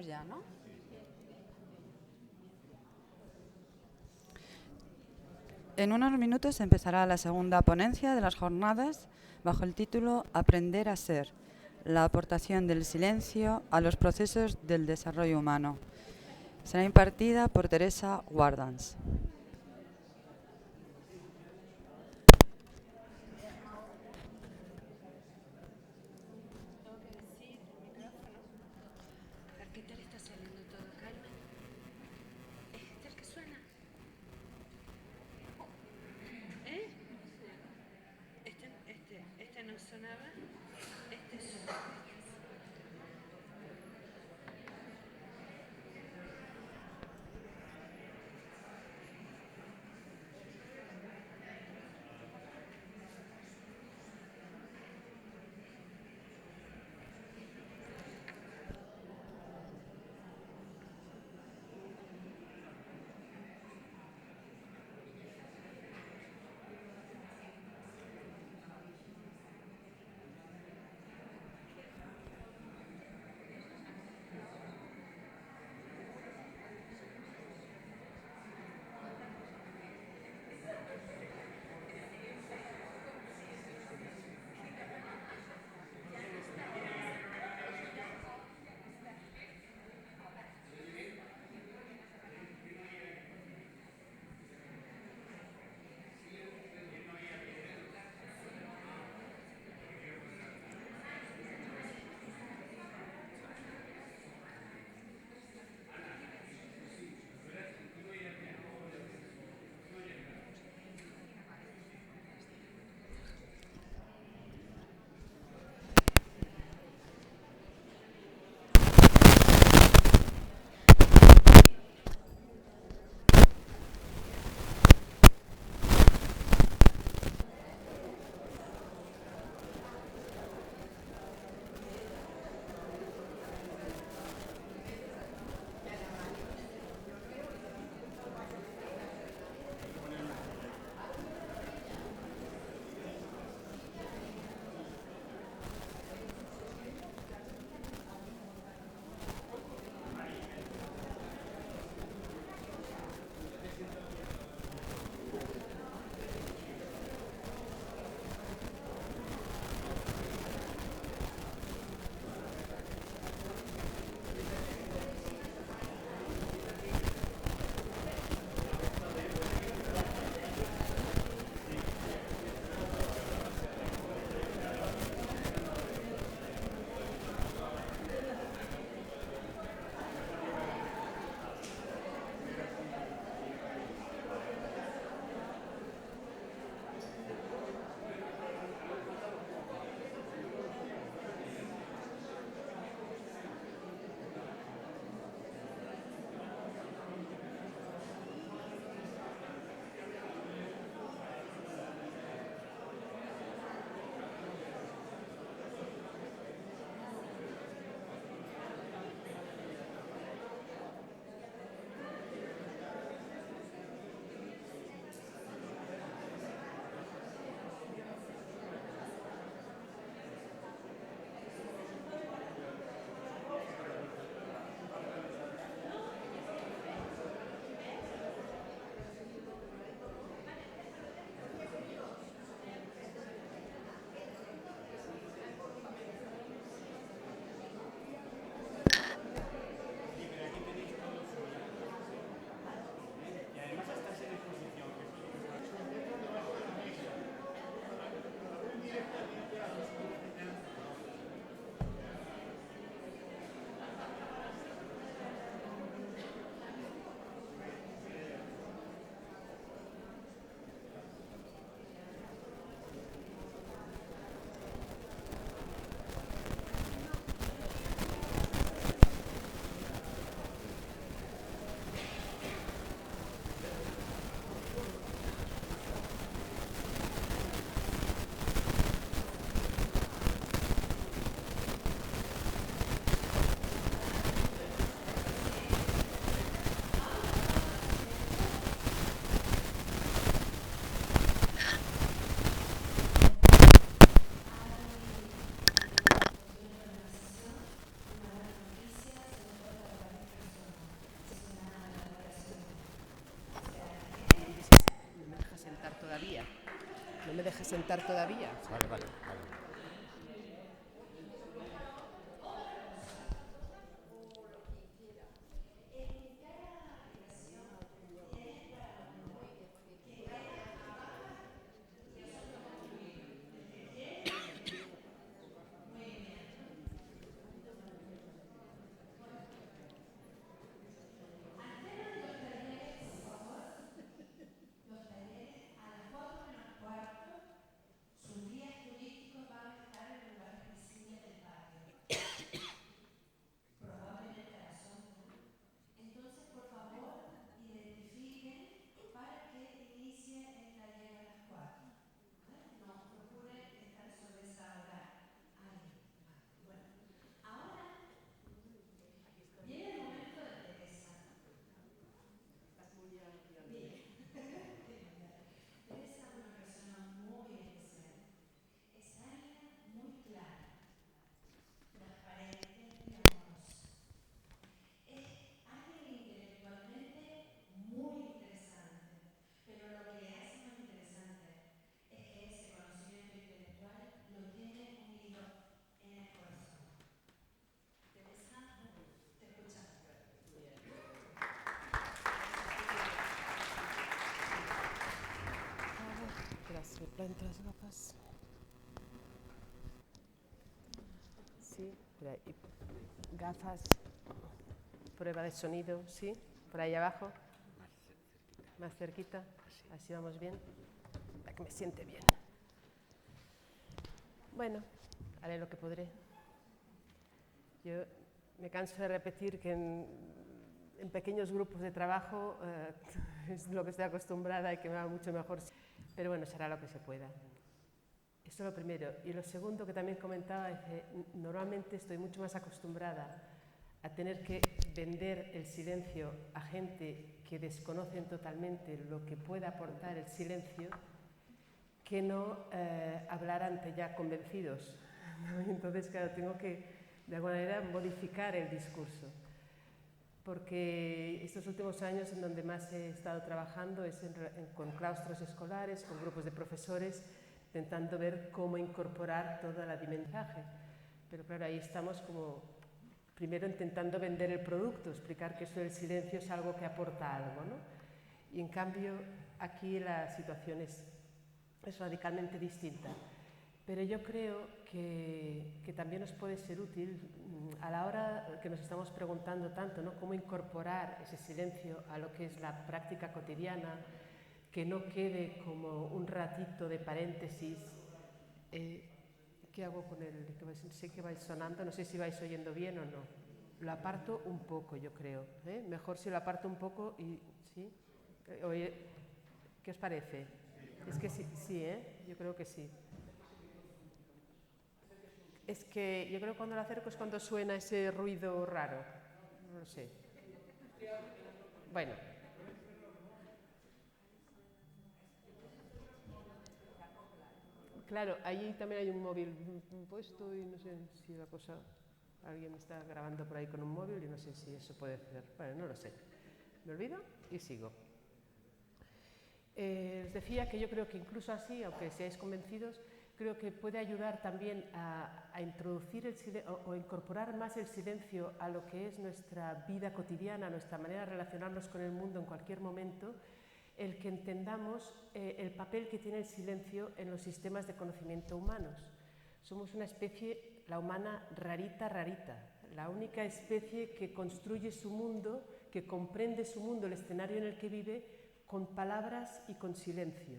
Empezamos ya, ¿no? En unos minutos empezará la segunda ponencia de las jornadas bajo el título Aprender a ser, la aportación del silencio a los procesos del desarrollo humano. Será impartida por Teresa Guardans. ¿Qué tal está saliendo todo, Carmen? ¿Este el que suena? ¿Eh? Este no sonaba. Este suena. me dejes sentar todavía. Vale, vale, vale. Gracias, plantas las gafas. Sí, por ahí. Gafas, prueba de sonido, sí, por ahí abajo. Más cerquita, así vamos bien, para que me siente bien. Bueno, haré lo que podré. Yo me canso de repetir que en pequeños grupos de trabajo es lo que estoy acostumbrada y que me va mucho mejor, pero bueno, será lo que se pueda. Esto es lo primero. Y lo segundo que también comentaba es que normalmente estoy mucho más acostumbrada a tener que vender el silencio a gente que desconocen totalmente lo que puede aportar el silencio, que no hablar ante ya convencidos, ¿no? Y entonces, claro, tengo que, de alguna manera, modificar el discurso. Porque estos últimos años en donde más he estado trabajando es con claustros escolares, con grupos de profesores, intentando ver cómo incorporar toda la dimensión. Pero claro, ahí estamos como primero intentando vender el producto, explicar que esto del silencio es algo que aporta algo, ¿no? Y en cambio aquí la situación es radicalmente distinta. Pero yo creo que también nos puede ser útil a la hora que nos estamos preguntando tanto, ¿no? Cómo incorporar ese silencio a lo que es la práctica cotidiana, que no quede como un ratito de paréntesis. ¿Qué hago con el? Sé que vais sonando, no sé si vais oyendo bien o no. Lo aparto un poco, yo creo. Mejor si lo aparto un poco y... ¿sí? Oye, ¿qué os parece? Es que sí, yo creo que sí. Es que yo creo que cuando lo acerco es cuando suena ese ruido raro. No lo sé. Bueno. Claro, allí también hay un móvil puesto y no sé si la cosa... Alguien está grabando por ahí con un móvil y no sé si eso puede ser. Bueno, no lo sé. Me olvido y sigo. Os decía que yo creo que incluso así, aunque seáis convencidos, creo que puede ayudar también a introducir o incorporar más el silencio a lo que es nuestra vida cotidiana, nuestra manera de relacionarnos con el mundo en cualquier momento, el que entendamos el papel que tiene el silencio en los sistemas de conocimiento humanos. Somos una especie, la humana, rarita, la única especie que construye su mundo, que comprende su mundo, el escenario en el que vive, con palabras y con silencio.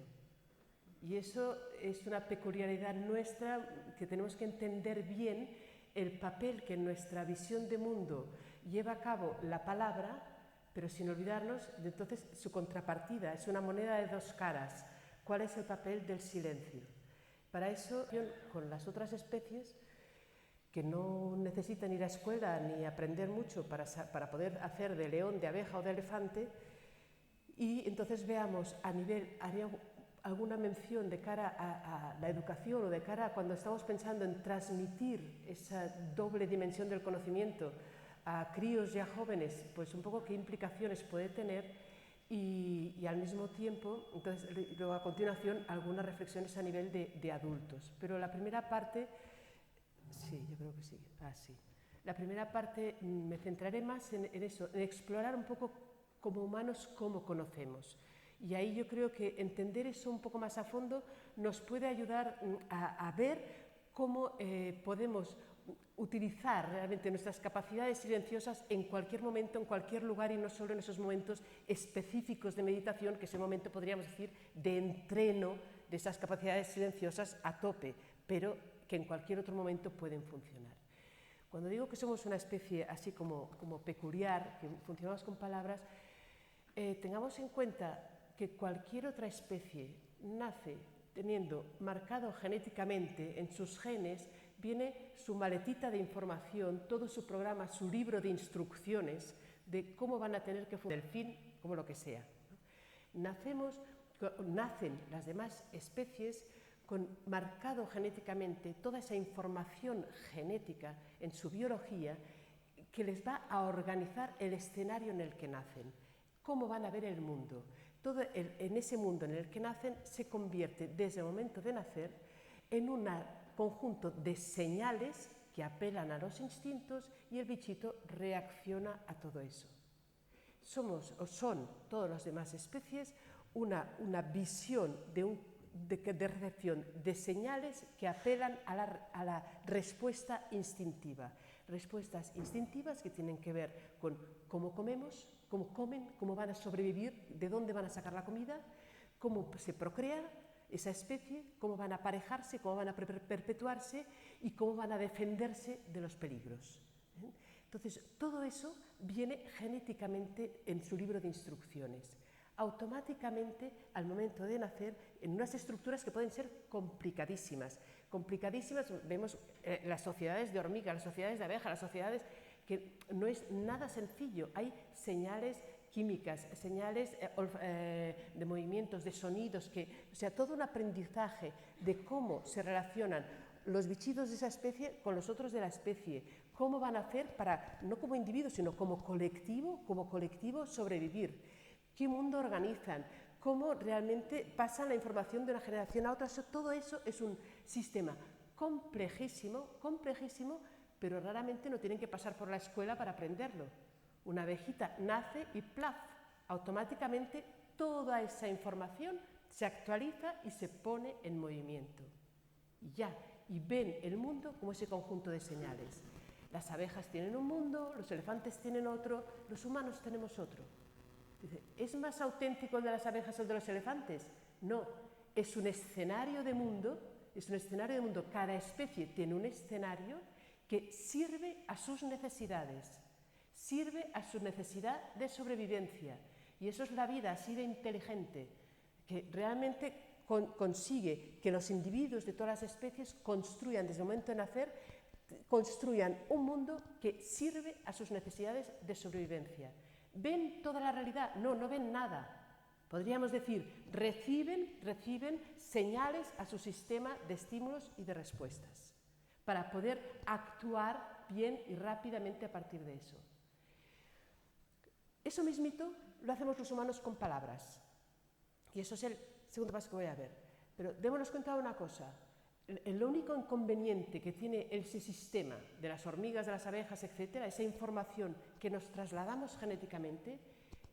Y eso es una peculiaridad nuestra que tenemos que entender bien el papel que en nuestra visión de mundo lleva a cabo la palabra, pero sin olvidarnos de entonces su contrapartida, es una moneda de dos caras. ¿Cuál es el papel del silencio? Para eso, con las otras especies, que no necesitan ir a escuela ni aprender mucho para poder hacer de león, de abeja o de elefante, y entonces veamos haría alguna mención de cara a la educación o de cara a cuando estamos pensando en transmitir esa doble dimensión del conocimiento a críos y a jóvenes, pues un poco qué implicaciones puede tener y al mismo tiempo, entonces, luego a continuación, algunas reflexiones a nivel de adultos. Pero la primera parte, sí, yo creo que sí, sí. La primera parte me centraré más en eso, en explorar un poco como humanos cómo conocemos. Y ahí yo creo que entender eso un poco más a fondo nos puede ayudar a ver cómo podemos utilizar realmente nuestras capacidades silenciosas en cualquier momento, en cualquier lugar y no solo en esos momentos específicos de meditación, que es el momento, podríamos decir, de entreno de esas capacidades silenciosas a tope, pero que en cualquier otro momento pueden funcionar. Cuando digo que somos una especie así como peculiar, que funcionamos con palabras, tengamos en cuenta que cualquier otra especie nace teniendo marcado genéticamente en sus genes, viene su maletita de información, todo su programa, su libro de instrucciones de cómo van a tener que funcionar, del fin, como lo que sea. Nacen las demás especies con marcado genéticamente toda esa información genética en su biología que les va a organizar el escenario en el que nacen, cómo van a ver el mundo. Todo en ese mundo en el que nacen se convierte desde el momento de nacer en un conjunto de señales que apelan a los instintos y el bichito reacciona a todo eso. Somos o son todas las demás especies una visión de recepción de señales que apelan a la respuesta instintiva. Respuestas instintivas que tienen que ver con cómo comemos, cómo comen, cómo van a sobrevivir, de dónde van a sacar la comida, cómo se procrea esa especie, cómo van a aparejarse, cómo van a perpetuarse y cómo van a defenderse de los peligros. Entonces, todo eso viene genéticamente en su libro de instrucciones. Automáticamente, al momento de nacer, en unas estructuras que pueden ser complicadísimas. Complicadísimas, vemos las sociedades de hormiga, las sociedades de abeja, las sociedades que no es nada sencillo. Hay señales químicas, señales de movimientos, de sonidos, o sea, todo un aprendizaje de cómo se relacionan los bichitos de esa especie con los otros de la especie, cómo van a hacer para, no como individuos, sino como colectivo sobrevivir, qué mundo organizan, cómo realmente pasan la información de una generación a otra. Todo eso es un sistema complejísimo, pero raramente no tienen que pasar por la escuela para aprenderlo. Una abejita nace y ¡plaf! Automáticamente toda esa información se actualiza y se pone en movimiento. Y ven el mundo como ese conjunto de señales. Las abejas tienen un mundo, los elefantes tienen otro, los humanos tenemos otro. Dice, ¿es más auténtico el de las abejas o el de los elefantes? No, es un escenario de mundo, cada especie tiene un escenario que sirve a sus necesidades, sirve a su necesidad de sobrevivencia. Y eso es la vida así de inteligente, que realmente consigue que los individuos de todas las especies construyan, desde el momento de nacer, construyan un mundo que sirve a sus necesidades de sobrevivencia. ¿Ven toda la realidad? No, no ven nada. Podríamos decir, reciben señales a su sistema de estímulos y de respuestas para poder actuar bien y rápidamente a partir de eso. Eso mismito lo hacemos los humanos con palabras. Y eso es el segundo paso que voy a ver. Pero démonos cuenta de una cosa. El único inconveniente que tiene ese sistema de las hormigas, de las abejas, etcétera, esa información que nos trasladamos genéticamente,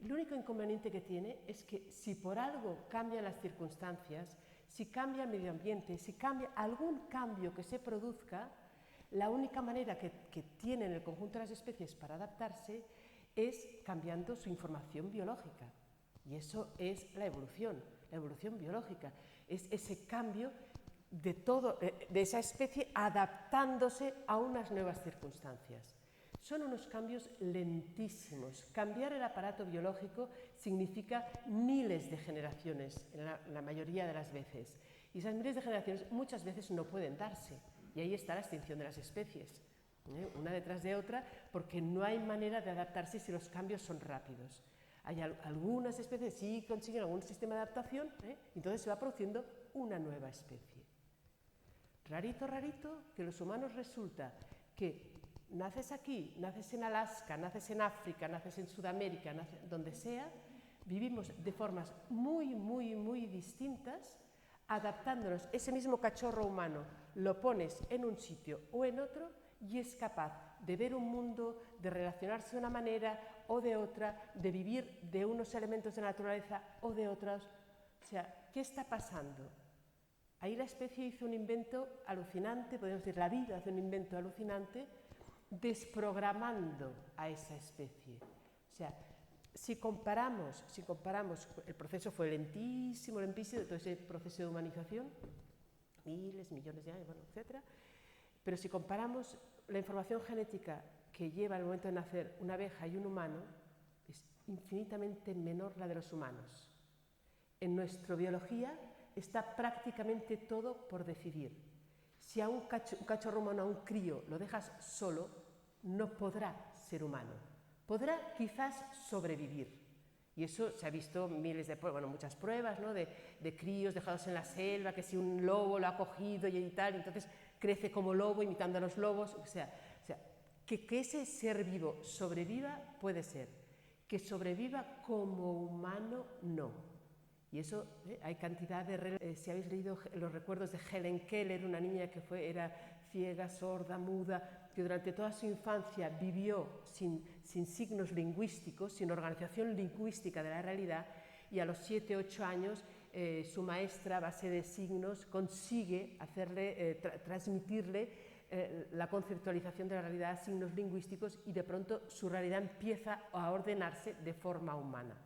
el único inconveniente que tiene es que si por algo cambian las circunstancias, si cambia el medio ambiente, si cambia algún cambio que se produzca, la única manera que tienen el conjunto de las especies para adaptarse es cambiando su información biológica. Y eso es la evolución biológica. Es ese cambio de esa especie adaptándose a unas nuevas circunstancias. Son unos cambios lentísimos. Cambiar el aparato biológico significa miles de generaciones, la mayoría de las veces. Y esas miles de generaciones muchas veces no pueden darse. Y ahí está la extinción de las especies, una detrás de otra, porque no hay manera de adaptarse si los cambios son rápidos. Hay algunas especies que sí consiguen algún sistema de adaptación, entonces se va produciendo una nueva especie. Rarito, que los humanos resulta que naces aquí, naces en Alaska, naces en África, naces en Sudamérica, donde sea, vivimos de formas muy, muy, muy distintas, adaptándonos. Ese mismo cachorro humano lo pones en un sitio o en otro y es capaz de ver un mundo, de relacionarse de una manera o de otra, de vivir de unos elementos de naturaleza o de otros. O sea, ¿qué está pasando? Ahí la especie hizo un invento alucinante, podemos decir, la vida hace un invento alucinante, desprogramando a esa especie. O sea, si comparamos, el proceso fue lentísimo, todo ese proceso de humanización, miles, millones de años, bueno, etcétera. Pero si comparamos la información genética que lleva al momento de nacer una abeja y un humano, es infinitamente menor la de los humanos. En nuestra biología está prácticamente todo por decidir. Si a un cachorro humano, a un crío, lo dejas solo, no podrá ser humano. Podrá quizás sobrevivir. Y eso se ha visto muchas pruebas, ¿no? de críos dejados en la selva, que si un lobo lo ha cogido y tal, entonces crece como lobo imitando a los lobos. O sea que ese ser vivo sobreviva puede ser, que sobreviva como humano no. Y eso, hay cantidad de... si habéis leído los recuerdos de Helen Keller, una niña que era ciega, sorda, muda, que durante toda su infancia vivió sin signos lingüísticos, sin organización lingüística de la realidad, y a los 7, 8 años su maestra, a base de signos, consigue transmitirle la conceptualización de la realidad a signos lingüísticos, y de pronto su realidad empieza a ordenarse de forma humana.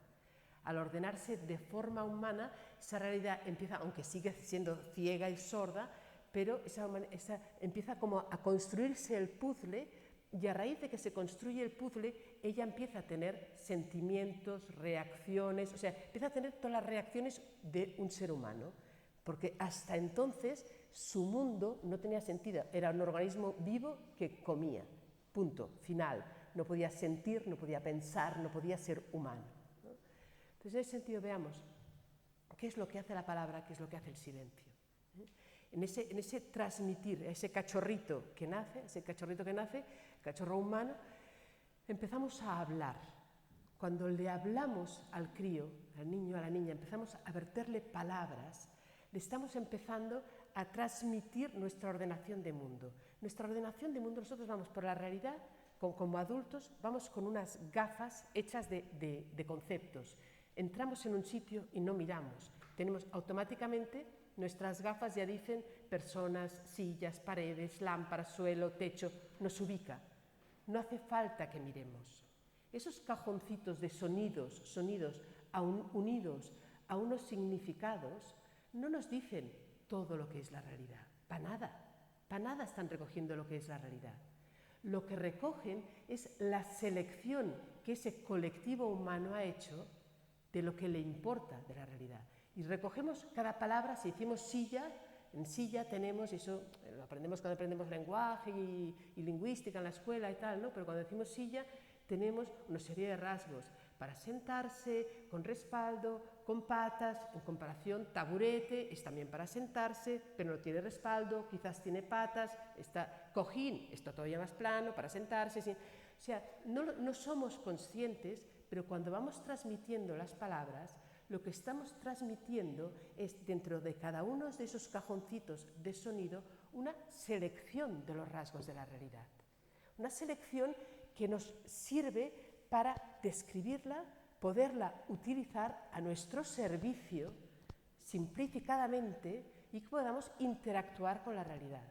Al ordenarse de forma humana, esa realidad empieza, aunque sigue siendo ciega y sorda, pero empieza como a construirse el puzzle, y a raíz de que se construye el puzzle, ella empieza a tener sentimientos, reacciones, o sea, empieza a tener todas las reacciones de un ser humano, porque hasta entonces su mundo no tenía sentido, era un organismo vivo que comía, punto, final, no podía sentir, no podía pensar, no podía ser humano. Entonces, en ese sentido, veamos qué es lo que hace la palabra, qué es lo que hace el silencio. En ese transmitir, ese cachorrito que nace, cachorro humano, empezamos a hablar. Cuando le hablamos al crío, al niño, a la niña, empezamos a verterle palabras, le estamos empezando a transmitir nuestra ordenación de mundo. Nuestra ordenación de mundo, nosotros vamos por la realidad, como adultos, vamos con unas gafas hechas de conceptos. Entramos en un sitio y no miramos. Tenemos automáticamente, nuestras gafas ya dicen personas, sillas, paredes, lámparas, suelo, techo, nos ubica. No hace falta que miremos. Esos cajoncitos de sonidos unidos a unos significados, no nos dicen todo lo que es la realidad. Para nada están recogiendo lo que es la realidad. Lo que recogen es la selección que ese colectivo humano ha hecho de lo que le importa de la realidad. Y recogemos cada palabra. Si decimos silla, en silla tenemos, eso lo aprendemos cuando aprendemos lenguaje y lingüística en la escuela y tal, ¿no? Pero cuando decimos silla tenemos una serie de rasgos para sentarse, con respaldo, con patas. En comparación, taburete es también para sentarse, pero no tiene respaldo, quizás tiene patas. Cojín está todavía más plano, para sentarse. ¿Sí? O sea, no somos conscientes, pero cuando vamos transmitiendo las palabras, lo que estamos transmitiendo es, dentro de cada uno de esos cajoncitos de sonido, una selección de los rasgos de la realidad. Una selección que nos sirve para describirla, poderla utilizar a nuestro servicio, simplificadamente, y que podamos interactuar con la realidad.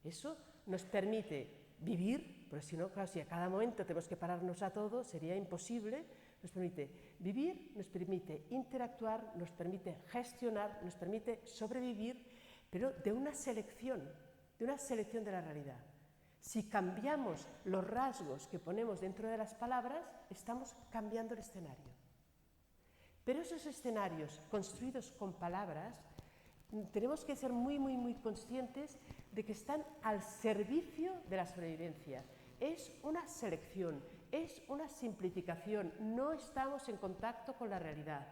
Eso nos permite vivir, porque si no, claro, si a cada momento tenemos que pararnos a todo, sería imposible. Nos permite vivir, nos permite interactuar, nos permite gestionar, nos permite sobrevivir, pero de una selección de la realidad. Si cambiamos los rasgos que ponemos dentro de las palabras, estamos cambiando el escenario. Pero esos escenarios construidos con palabras, tenemos que ser muy, muy, muy conscientes de que están al servicio de la sobrevivencia. Es una selección, es una simplificación, no estamos en contacto con la realidad.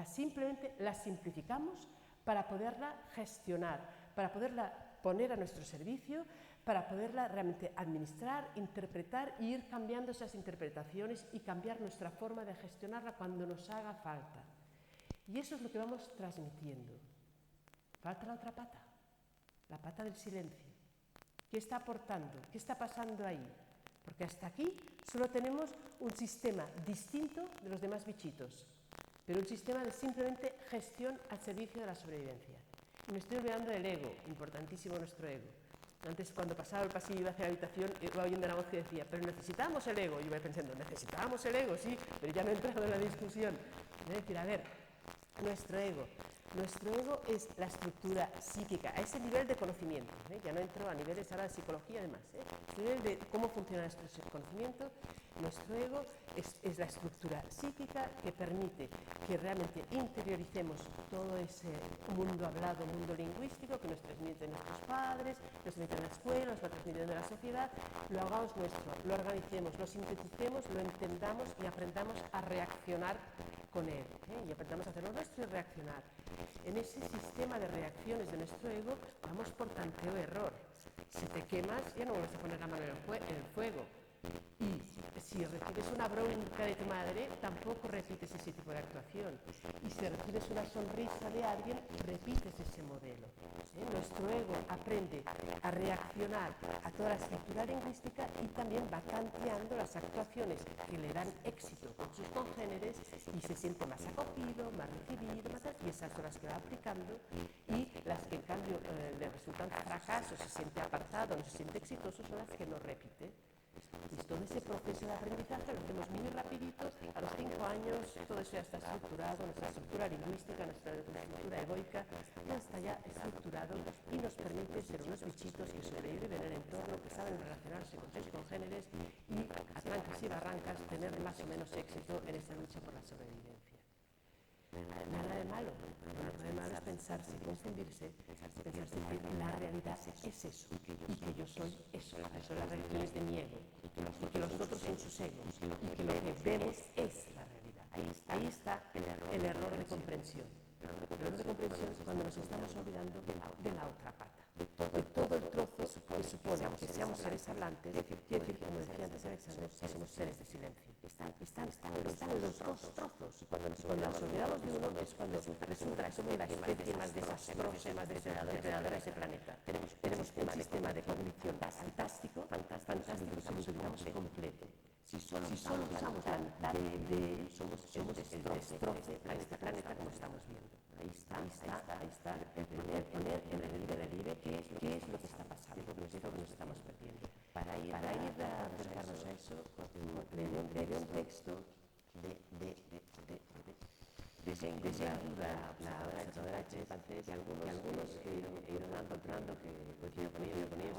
Simplemente la simplificamos para poderla gestionar, para poderla poner a nuestro servicio, para poderla realmente administrar, interpretar y ir cambiando esas interpretaciones y cambiar nuestra forma de gestionarla cuando nos haga falta. Y eso es lo que vamos transmitiendo. Falta la otra pata, la pata del silencio. ¿Qué está aportando? ¿Qué está pasando ahí? Porque hasta aquí solo tenemos un sistema distinto de los demás bichitos, pero un sistema de simplemente gestión al servicio de la sobrevivencia. Y me estoy olvidando del ego, importantísimo nuestro ego. Antes, cuando pasaba el pasillo y iba hacia la habitación, iba oyendo una voz que decía, pero necesitamos el ego. Y yo iba pensando, necesitamos el ego, sí, pero ya no he entrado en la discusión. Es decir, a ver, nuestro ego es la estructura psíquica, a ese nivel de conocimiento. Ya no entro a niveles ahora de psicología, además. A nivel de cómo funciona nuestro conocimiento, nuestro ego es la estructura psíquica que permite que realmente interioricemos todo ese mundo hablado, mundo lingüístico que nos transmiten nuestros padres, nos transmiten en la escuela, nos va transmitiendo en la sociedad, lo hagamos nuestro, lo organicemos, lo sinteticemos, lo entendamos y aprendamos a reaccionar con él. Y aprendamos a hacerlo nuestro y reaccionar. En ese sistema de reacciones de nuestro ego vamos por tanteo error. Si te quemas, ya no vuelves a poner la mano en el fuego. Y si recibes una bronca de tu madre, tampoco repites ese tipo de actuación. Y si recibes una sonrisa de alguien, repites ese modelo. Nuestro ego aprende a reaccionar a toda la estructura lingüística y también va tanteando las actuaciones que le dan éxito con sus congéneres y se siente más acogido, más recibido, más y esas son las que va aplicando, y las que en cambio le resultan fracasos, se siente apartado, no se siente exitoso, son las que no repite. Y todo ese proceso de aprendizaje lo hacemos muy rapidito, a los 5 años todo eso ya está estructurado, nuestra estructura lingüística, nuestra estructura egoica, ya está ya estructurado y nos permite ser unos bichitos que sobreviven en el entorno, que saben relacionarse con sus congéneres y a trancas y barrancas tener más o menos éxito en esa lucha por la sobrevivencia. Nada de malo, nada de malo es pensarse, confundirse, pensarse que la realidad es eso, y que yo soy eso, son las reacciones de mi ego, y que los otros son sus egos, y que lo que vemos es la realidad. Ahí está el error de comprensión. El error de comprensión es cuando nos estamos olvidando de la otra pata, de todo el trozo que supone que seamos seres hablantes, quiere decir, como decía antes Alexander, que somos seres de silencio. Están los dos trozos. Cuando nos olvidamos de uno es cuando resulta que somos la especie más desastrosa y más depredadora de ese planeta. Tenemos un sistema de cognición fantástico, que nos olvidamos completo. Si solo usamos la mitad somos el destroce a este planeta como estamos viendo. Ahí está el poner en relieve qué es lo que está pasando, qué es lo que nos estamos perdiendo. Para ir a acercarnos a eso, leeré un texto de sin duda la obra de francés y algunos que he ido encontrando que coincido con ellos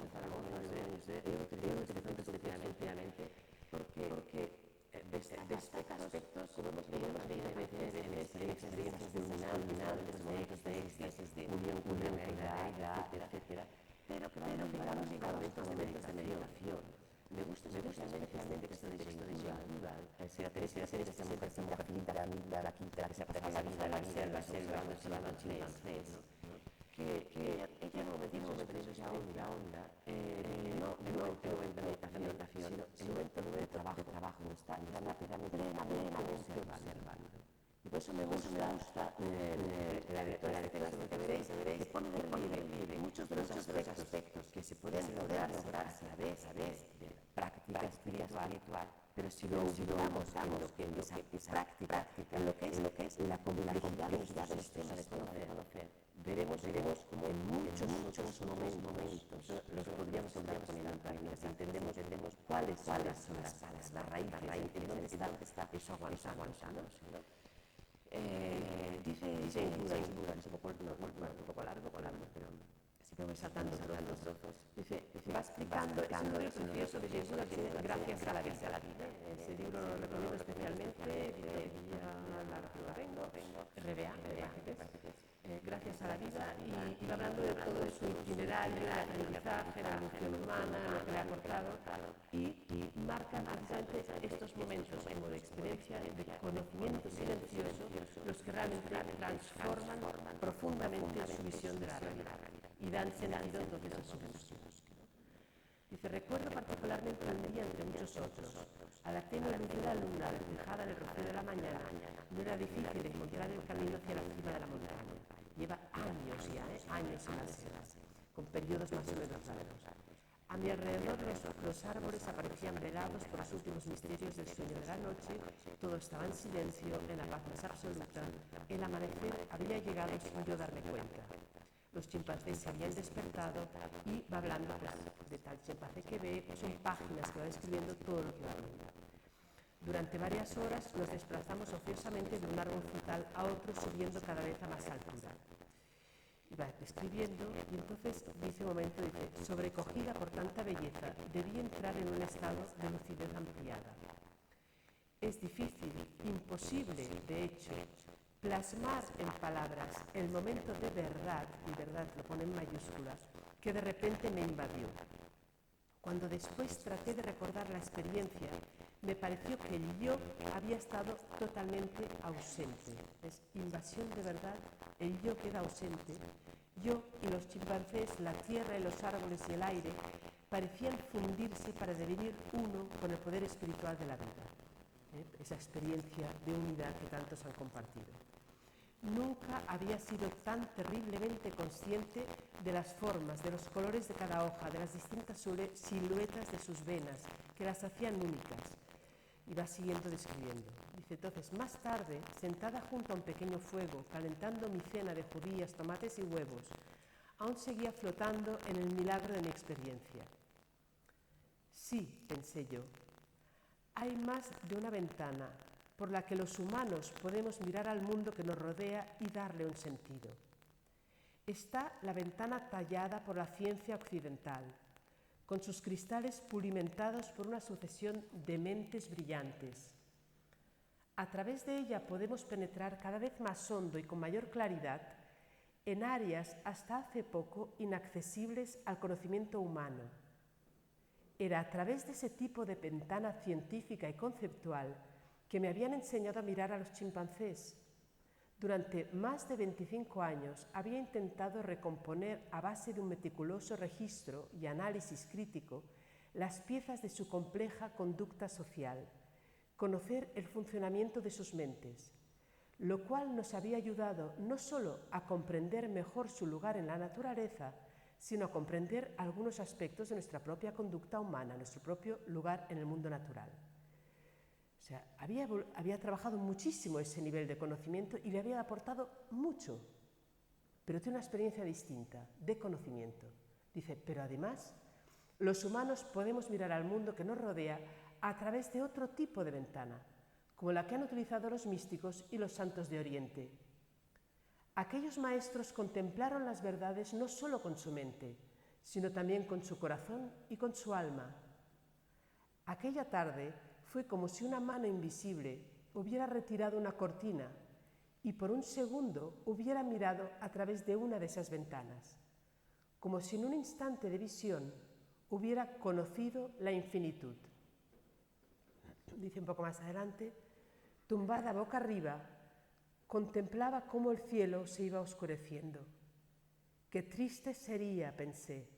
especialmente porque destaca aspectos, como hemos leído veces en experiencias de unidad, de unión, realidad, etcétera, pero digamos momentos de meditación. Me gusta especialmente que este texto de Jean Duval, esa mujer finita, la quinta, que se ha pasado la vida en la selva, hablando francés, que ella no me dijo ya onda, no en meditación, sino en todo el trabajo, no está plenamente observando. Y por eso me gusta la lectura de texto que veréis, que pone de relieve muchos de los aspectos que se pueden lograr a través de práctica espiritual, pero si lo usamos en lo que es práctica, en lo que es la complejidad de los temas de conocer, veremos como en muchos momentos los podríamos poner en práctica si entendemos cuáles son las raíces, en dónde está eso aguantándose, ¿no? Dice Buda, es un poco largo, pero siempre voy saltando trozos. Dice, va explicando, es un libro precioso de James Buda, gracias a la vida. Ese libro lo recomiendo especialmente, RBA, gracias a la vida, y va hablando de todo su itinerario, el aprendizaje, la evolución humana, lo que le ha aportado, y marca precisamente estos momentos como de experiencia, de conocimiento silencioso, los que realmente transforman profundamente su visión de la realidad y dan sentido entonces a su búsqueda. recuerdo particularmente un día entre muchos otros. A la tenue luz de la luna, reflejada en el rocío de la mañana, no era difícil encontrar el camino hacia la cima de la montaña. Lleva años ya, años en la sierra, con periodos más o menos largos. A mi alrededor los árboles aparecían velados por los últimos misterios del sueño de la noche, todo estaba en silencio, en la paz más absoluta. El amanecer había llegado sin yo darme cuenta. Los chimpancés se habían despertado y va hablando de tal chimpancé que ve, son páginas que va describiendo todo lo que va viendo. Durante varias horas nos desplazamos ociosamente de un árbol frutal a otro, subiendo cada vez a más altura. Iba describiendo y entonces dice un momento, dice, sobrecogida por tanta belleza, debí entrar en un estado de lucidez ampliada. Es difícil, imposible, de hecho, plasmar en palabras el momento de verdad, y verdad lo pone en mayúsculas, que de repente me invadió. Cuando después traté de recordar la experiencia, me pareció que el yo había estado totalmente ausente. Es invasión de verdad, el yo queda ausente. Yo y los chimpancés, la tierra y los árboles y el aire parecían fundirse para devenir uno con el poder espiritual de la vida. Esa experiencia de unidad que tantos han compartido. Nunca había sido tan terriblemente consciente de las formas, de los colores de cada hoja, de las distintas siluetas de sus venas, que las hacían únicas. Y va siguiendo describiendo. Dice, entonces, más tarde, sentada junto a un pequeño fuego, calentando mi cena de judías, tomates y huevos, aún seguía flotando en el milagro de mi experiencia. Sí, pensé yo, hay más de una ventana por la que los humanos podemos mirar al mundo que nos rodea y darle un sentido. Está la ventana tallada por la ciencia occidental, con sus cristales pulimentados por una sucesión de mentes brillantes. A través de ella podemos penetrar cada vez más hondo y con mayor claridad en áreas hasta hace poco inaccesibles al conocimiento humano. Era a través de ese tipo de ventana científica y conceptual que me habían enseñado a mirar a los chimpancés. Durante más de 25 años había intentado recomponer a base de un meticuloso registro y análisis crítico las piezas de su compleja conducta social, conocer el funcionamiento de sus mentes, lo cual nos había ayudado no solo a comprender mejor su lugar en la naturaleza, sino a comprender algunos aspectos de nuestra propia conducta humana, nuestro propio lugar en el mundo natural. O sea, había trabajado muchísimo ese nivel de conocimiento y le había aportado mucho, pero tiene una experiencia distinta, de conocimiento. Dice, pero además, los humanos podemos mirar al mundo que nos rodea a través de otro tipo de ventana, como la que han utilizado los místicos y los santos de Oriente. Aquellos maestros contemplaron las verdades no solo con su mente, sino también con su corazón y con su alma. Aquella tarde fue como si una mano invisible hubiera retirado una cortina y por un segundo hubiera mirado a través de una de esas ventanas, como si en un instante de visión hubiera conocido la infinitud. Dice un poco más adelante, tumbada boca arriba, contemplaba cómo el cielo se iba oscureciendo. Qué triste sería, pensé,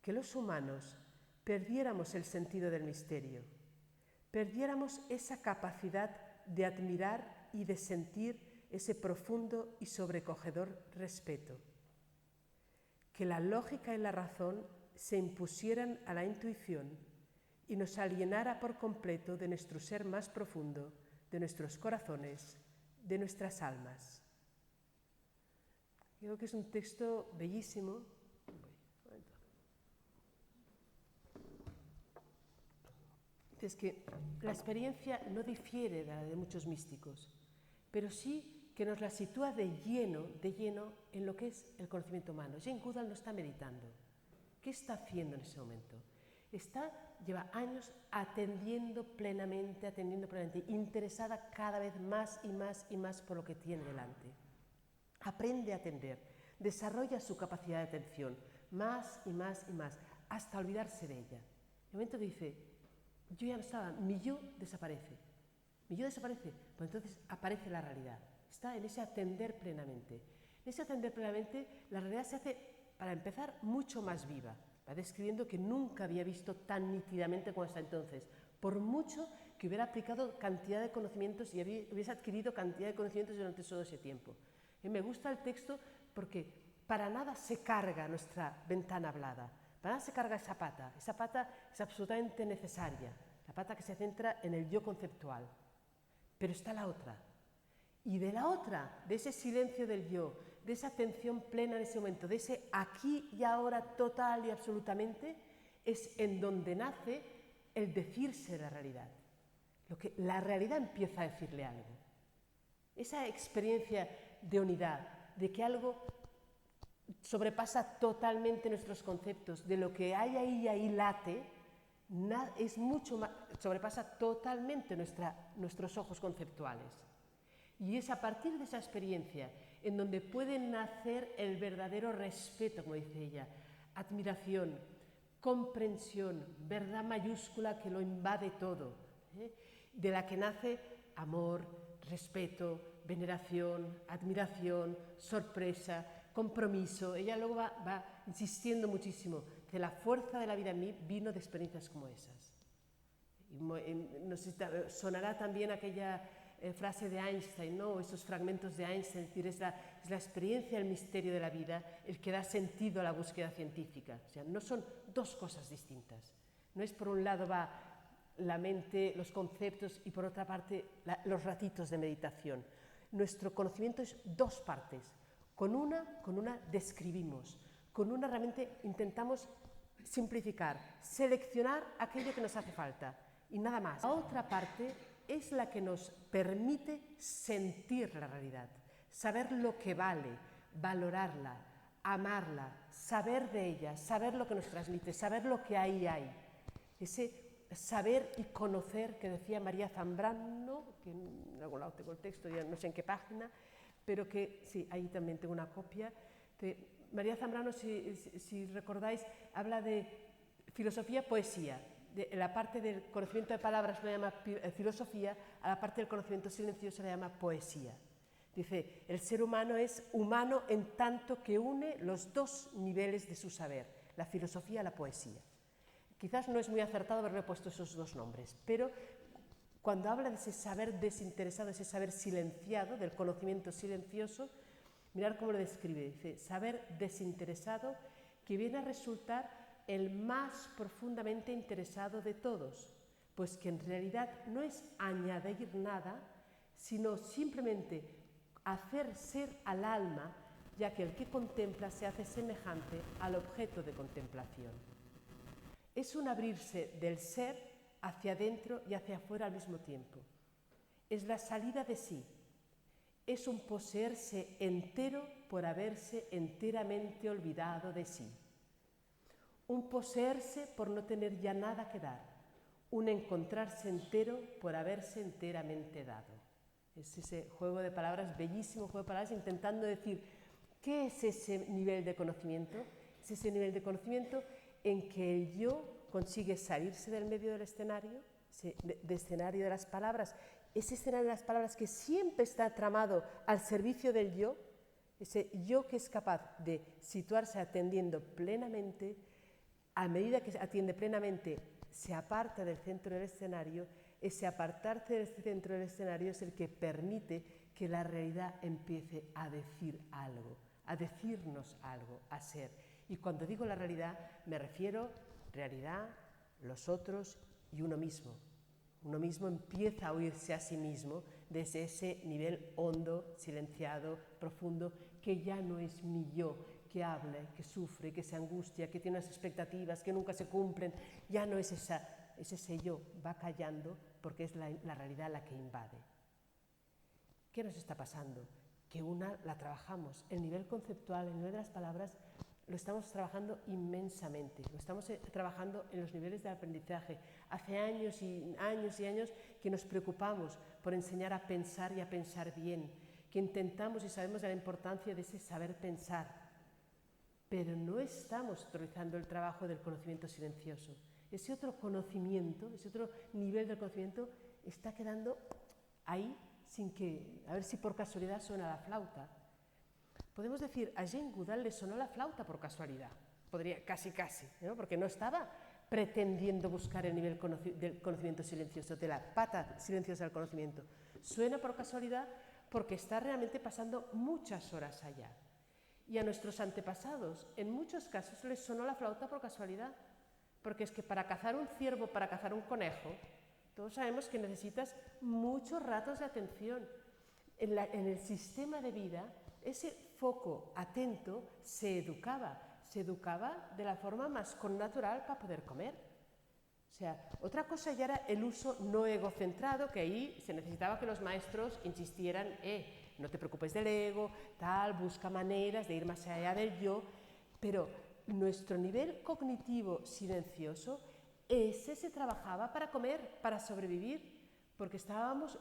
que los humanos perdiéramos el sentido del misterio, perdiéramos esa capacidad de admirar y de sentir ese profundo y sobrecogedor respeto. Que la lógica y la razón se impusieran a la intuición y nos alienara por completo de nuestro ser más profundo, de nuestros corazones, de nuestras almas. Creo que es un texto bellísimo. Es que la experiencia no difiere de la de muchos místicos, pero sí que nos la sitúa de lleno en lo que es el conocimiento humano. Jane Goodall no está meditando. ¿Qué está haciendo en ese momento? Lleva años atendiendo plenamente, interesada cada vez más y más y más por lo que tiene delante. Aprende a atender, desarrolla su capacidad de atención, más y más y más, hasta olvidarse de ella. En el momento que dice, yo ya no estaba, mi yo desaparece. Mi yo desaparece, pues entonces aparece la realidad. Está en ese atender plenamente. En ese atender plenamente, la realidad se hace, para empezar, mucho más viva. Va describiendo que nunca había visto tan nítidamente como hasta entonces, por mucho que hubiera aplicado cantidad de conocimientos y hubiese adquirido cantidad de conocimientos durante todo ese tiempo. Y me gusta el texto porque para nada se carga nuestra ventana hablada, para nada se carga esa pata es absolutamente necesaria, la pata que se centra en el yo conceptual. Pero está la otra, y de la otra, de ese silencio del yo, de esa atención plena en ese momento, de ese aquí y ahora total y absolutamente, es en donde nace el decirse la realidad. Lo que la realidad empieza a decirle algo. Esa experiencia de unidad, de que algo sobrepasa totalmente nuestros conceptos, de lo que hay ahí y ahí late, es mucho más, sobrepasa totalmente nuestros ojos conceptuales. Y es a partir de esa experiencia en donde puede nacer el verdadero respeto, como dice ella, admiración, comprensión, verdad mayúscula que lo invade todo, de la que nace amor, respeto, veneración, admiración, sorpresa, compromiso. Ella luego va insistiendo muchísimo que la fuerza de la vida en mí vino de experiencias como esas. Sonará también aquella frase de Einstein, ¿no? Esos fragmentos de Einstein, es decir, es la experiencia, el misterio de la vida, el que da sentido a la búsqueda científica. O sea, no son dos cosas distintas. No es por un lado va la mente, los conceptos y por otra parte los ratitos de meditación. Nuestro conocimiento es dos partes. Con una describimos, con una realmente intentamos simplificar, seleccionar aquello que nos hace falta y nada más. La otra parte es la que nos permite sentir la realidad, saber lo que vale, valorarla, amarla, saber de ella, saber lo que nos transmite, saber lo que ahí hay. Ese saber y conocer que decía María Zambrano, que en algún lado tengo el texto, ya no sé en qué página, pero que, sí, ahí también tengo una copia. María Zambrano, si recordáis, habla de filosofía, poesía. De la parte del conocimiento de palabras se le llama filosofía, a la parte del conocimiento silencioso se le llama poesía. Dice, el ser humano es humano en tanto que une los dos niveles de su saber, la filosofía y la poesía. Quizás no es muy acertado haberle puesto esos dos nombres, pero cuando habla de ese saber desinteresado, ese saber silenciado, del conocimiento silencioso, mirad cómo lo describe. Dice, saber desinteresado que viene a resultar el más profundamente interesado de todos, pues que en realidad no es añadir nada, sino simplemente hacer ser al alma, ya que el que contempla se hace semejante al objeto de contemplación. Es un abrirse del ser hacia adentro y hacia afuera al mismo tiempo. Es la salida de sí. Es un poseerse entero por haberse enteramente olvidado de sí. Un poseerse por no tener ya nada que dar. Un encontrarse entero por haberse enteramente dado. Es ese juego de palabras, bellísimo juego de palabras, intentando decir, ¿qué es ese nivel de conocimiento? Es ese nivel de conocimiento en que el yo consigue salirse del medio del escenario, del escenario de las palabras, ese escenario de las palabras que siempre está tramado al servicio del yo, ese yo que es capaz de situarse atendiendo plenamente, a medida que atiende plenamente, se aparta del centro del escenario, ese apartarse del centro del escenario es el que permite que la realidad empiece a decir algo, a decirnos algo, a ser. Y cuando digo la realidad, me refiero realidad, los otros y uno mismo. Uno mismo empieza a oírse a sí mismo desde ese nivel hondo, silenciado, profundo, que ya no es mi yo, que habla, que sufre, que se angustia, que tiene unas expectativas que nunca se cumplen. Ya no es ese yo, va callando porque es la realidad la que invade. ¿Qué nos está pasando? Que una la trabajamos, el nivel conceptual, el nivel de las palabras, lo estamos trabajando inmensamente, lo estamos trabajando en los niveles de aprendizaje. Hace años y años y años que nos preocupamos por enseñar a pensar y a pensar bien, que intentamos y sabemos de la importancia de ese saber pensar, pero no estamos priorizando el trabajo del conocimiento silencioso. Ese otro conocimiento, ese otro nivel del conocimiento está quedando ahí sin que, a ver si por casualidad suena la flauta. Podemos decir, a Jane Goodall le sonó la flauta por casualidad. podría casi, ¿no? Porque no estaba pretendiendo buscar el nivel del conocimiento silencioso, de la pata silenciosa del conocimiento. Suena por casualidad porque está realmente pasando muchas horas allá. Y a nuestros antepasados, en muchos casos, les sonó la flauta por casualidad. Porque es que para cazar un ciervo, para cazar un conejo, todos sabemos que necesitas muchos ratos de atención. En el sistema de vida, ese foco atento se educaba de la forma más connatural para poder comer. O sea, otra cosa ya era el uso no egocentrado, que ahí se necesitaba que los maestros insistieran, no te preocupes del ego, tal, busca maneras de ir más allá del yo, pero nuestro nivel cognitivo silencioso, ese se trabajaba para comer, para sobrevivir, porque estábamos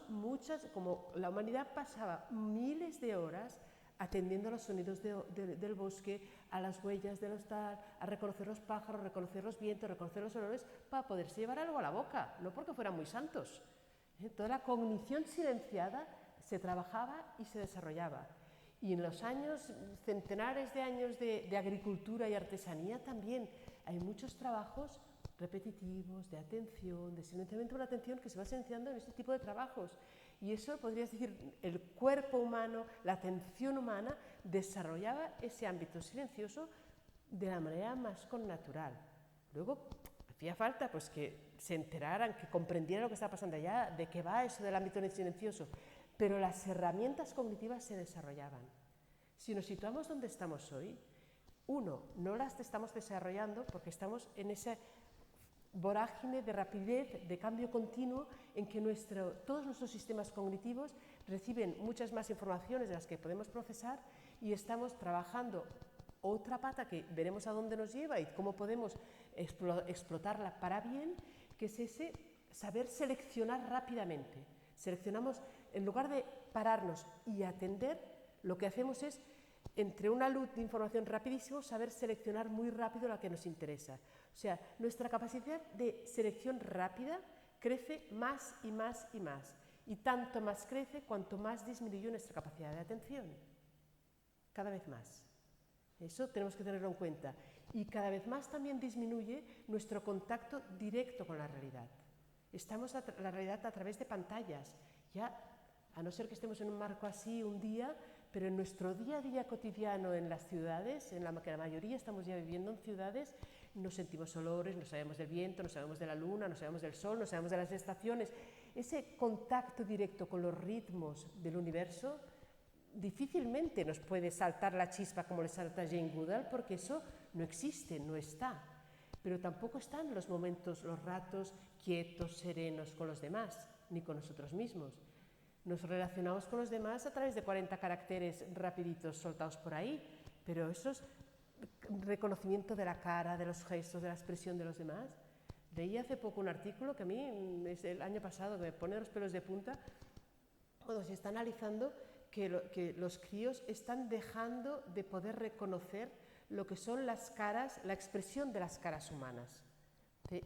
como la humanidad pasaba miles de horas atendiendo a los sonidos del bosque, a las huellas de los tal, a reconocer los pájaros, reconocer los vientos, reconocer los olores, para poderse llevar algo a la boca, no porque fueran muy santos. Toda la cognición silenciada se trabajaba y se desarrollaba. Y en los centenares de años de agricultura y artesanía también hay muchos trabajos repetitivos, de atención, de silenciamiento de la atención que se va silenciando en este tipo de trabajos. Y eso, podrías decir, el cuerpo humano, la atención humana, desarrollaba ese ámbito silencioso de la manera más connatural. Luego, hacía falta pues, que se enteraran, que comprendieran lo que estaba pasando allá, de qué va eso del ámbito silencioso, pero las herramientas cognitivas se desarrollaban. Si nos situamos donde estamos hoy, no las estamos desarrollando porque estamos en esa vorágine de rapidez, de cambio continuo, en que todos nuestros sistemas cognitivos reciben muchas más informaciones de las que podemos procesar y estamos trabajando otra pata que veremos a dónde nos lleva y cómo podemos explotarla para bien, que es ese saber seleccionar rápidamente. Seleccionamos, en lugar de pararnos y atender, lo que hacemos es, entre una luz de información rapidísimo, saber seleccionar muy rápido la que nos interesa. O sea, nuestra capacidad de selección rápida crece más y más y más. Y tanto más crece cuanto más disminuye nuestra capacidad de atención. Cada vez más. Eso tenemos que tenerlo en cuenta. Y cada vez más también disminuye nuestro contacto directo con la realidad. Estamos la realidad a través de pantallas. Ya, a no ser que estemos en un marco así un día, pero en nuestro día a día cotidiano en las ciudades, en la que la mayoría estamos ya viviendo en ciudades, no sentimos olores, no sabemos del viento, no sabemos de la luna, no sabemos del sol, no sabemos de las estaciones. Ese contacto directo con los ritmos del universo difícilmente nos puede saltar la chispa como le salta a Jane Goodall, porque eso no existe, no está. Pero tampoco están los momentos, los ratos quietos, serenos con los demás, ni con nosotros mismos. Nos relacionamos con los demás a través de 40 caracteres rapiditos soltados por ahí, pero eso es reconocimiento de la cara, de los gestos, de la expresión de los demás. Leí hace poco un artículo que a mí, es el año pasado, que me pone los pelos de punta, cuando se está analizando que los críos están dejando de poder reconocer lo que son las caras, la expresión de las caras humanas.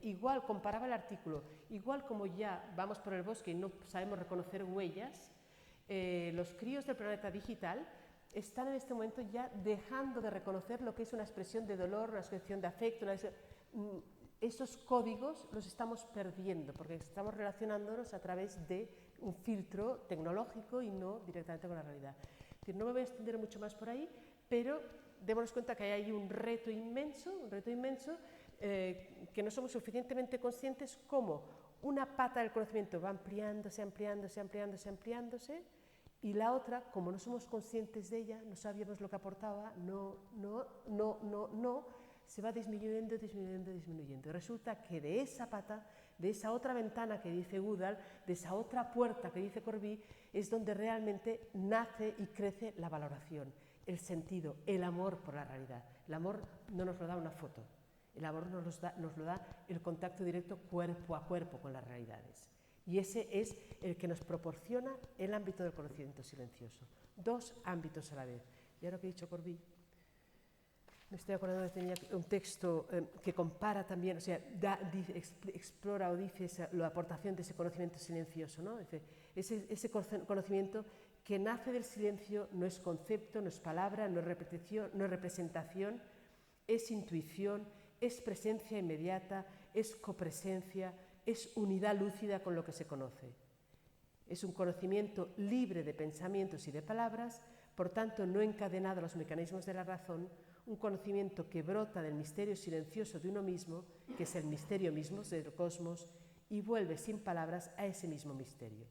Igual, comparaba el artículo, igual como ya vamos por el bosque y no sabemos reconocer huellas, los críos del planeta digital están en este momento ya dejando de reconocer lo que es una expresión de dolor, una expresión de afecto. Esos códigos los estamos perdiendo porque estamos relacionándonos a través de un filtro tecnológico y no directamente con la realidad. Es decir, no me voy a extender mucho más por ahí, pero démonos cuenta que hay ahí un reto inmenso que no somos suficientemente conscientes cómo una pata del conocimiento va ampliándose y la otra, como no somos conscientes de ella, no sabíamos lo que aportaba, se va disminuyendo. Y resulta que de esa pata, de esa otra ventana que dice Goodall, de esa otra puerta que dice Corbí, es donde realmente nace y crece la valoración, el sentido, el amor por la realidad. El amor no nos lo da una foto. El amor nos lo da el contacto directo cuerpo a cuerpo con las realidades. Y ese es el que nos proporciona el ámbito del conocimiento silencioso. Dos ámbitos a la vez. Y ahora que he dicho Corbí, me estoy acordando de que tenía un texto que compara también, o sea, explora o dice la aportación de ese conocimiento silencioso, ¿no? Dice, ese conocimiento que nace del silencio no es concepto, no es palabra, no es repetición, no es representación, es intuición, es presencia inmediata, es copresencia, es unidad lúcida con lo que se conoce. Es un conocimiento libre de pensamientos y de palabras, por tanto no encadenado a los mecanismos de la razón, un conocimiento que brota del misterio silencioso de uno mismo, que es el misterio mismo del cosmos, y vuelve sin palabras a ese mismo misterio.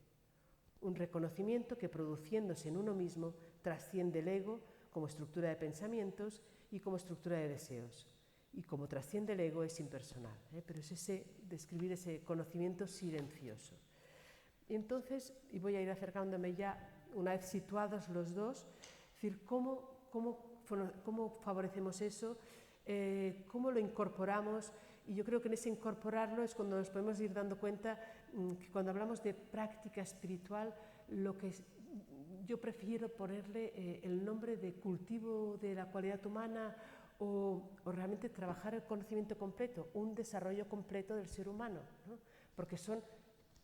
Un reconocimiento que, produciéndose en uno mismo, trasciende el ego como estructura de pensamientos y como estructura de deseos. Y como trasciende el ego es impersonal, pero es describir ese conocimiento silencioso. Y entonces, y voy a ir acercándome ya, una vez situados los dos, es decir, cómo favorecemos eso, cómo lo incorporamos. Y yo creo que en ese incorporarlo es cuando nos podemos ir dando cuenta que cuando hablamos de práctica espiritual, lo que yo prefiero ponerle el nombre de cultivo de la cualidad humana o realmente trabajar el conocimiento completo, un desarrollo completo del ser humano, ¿no? Porque son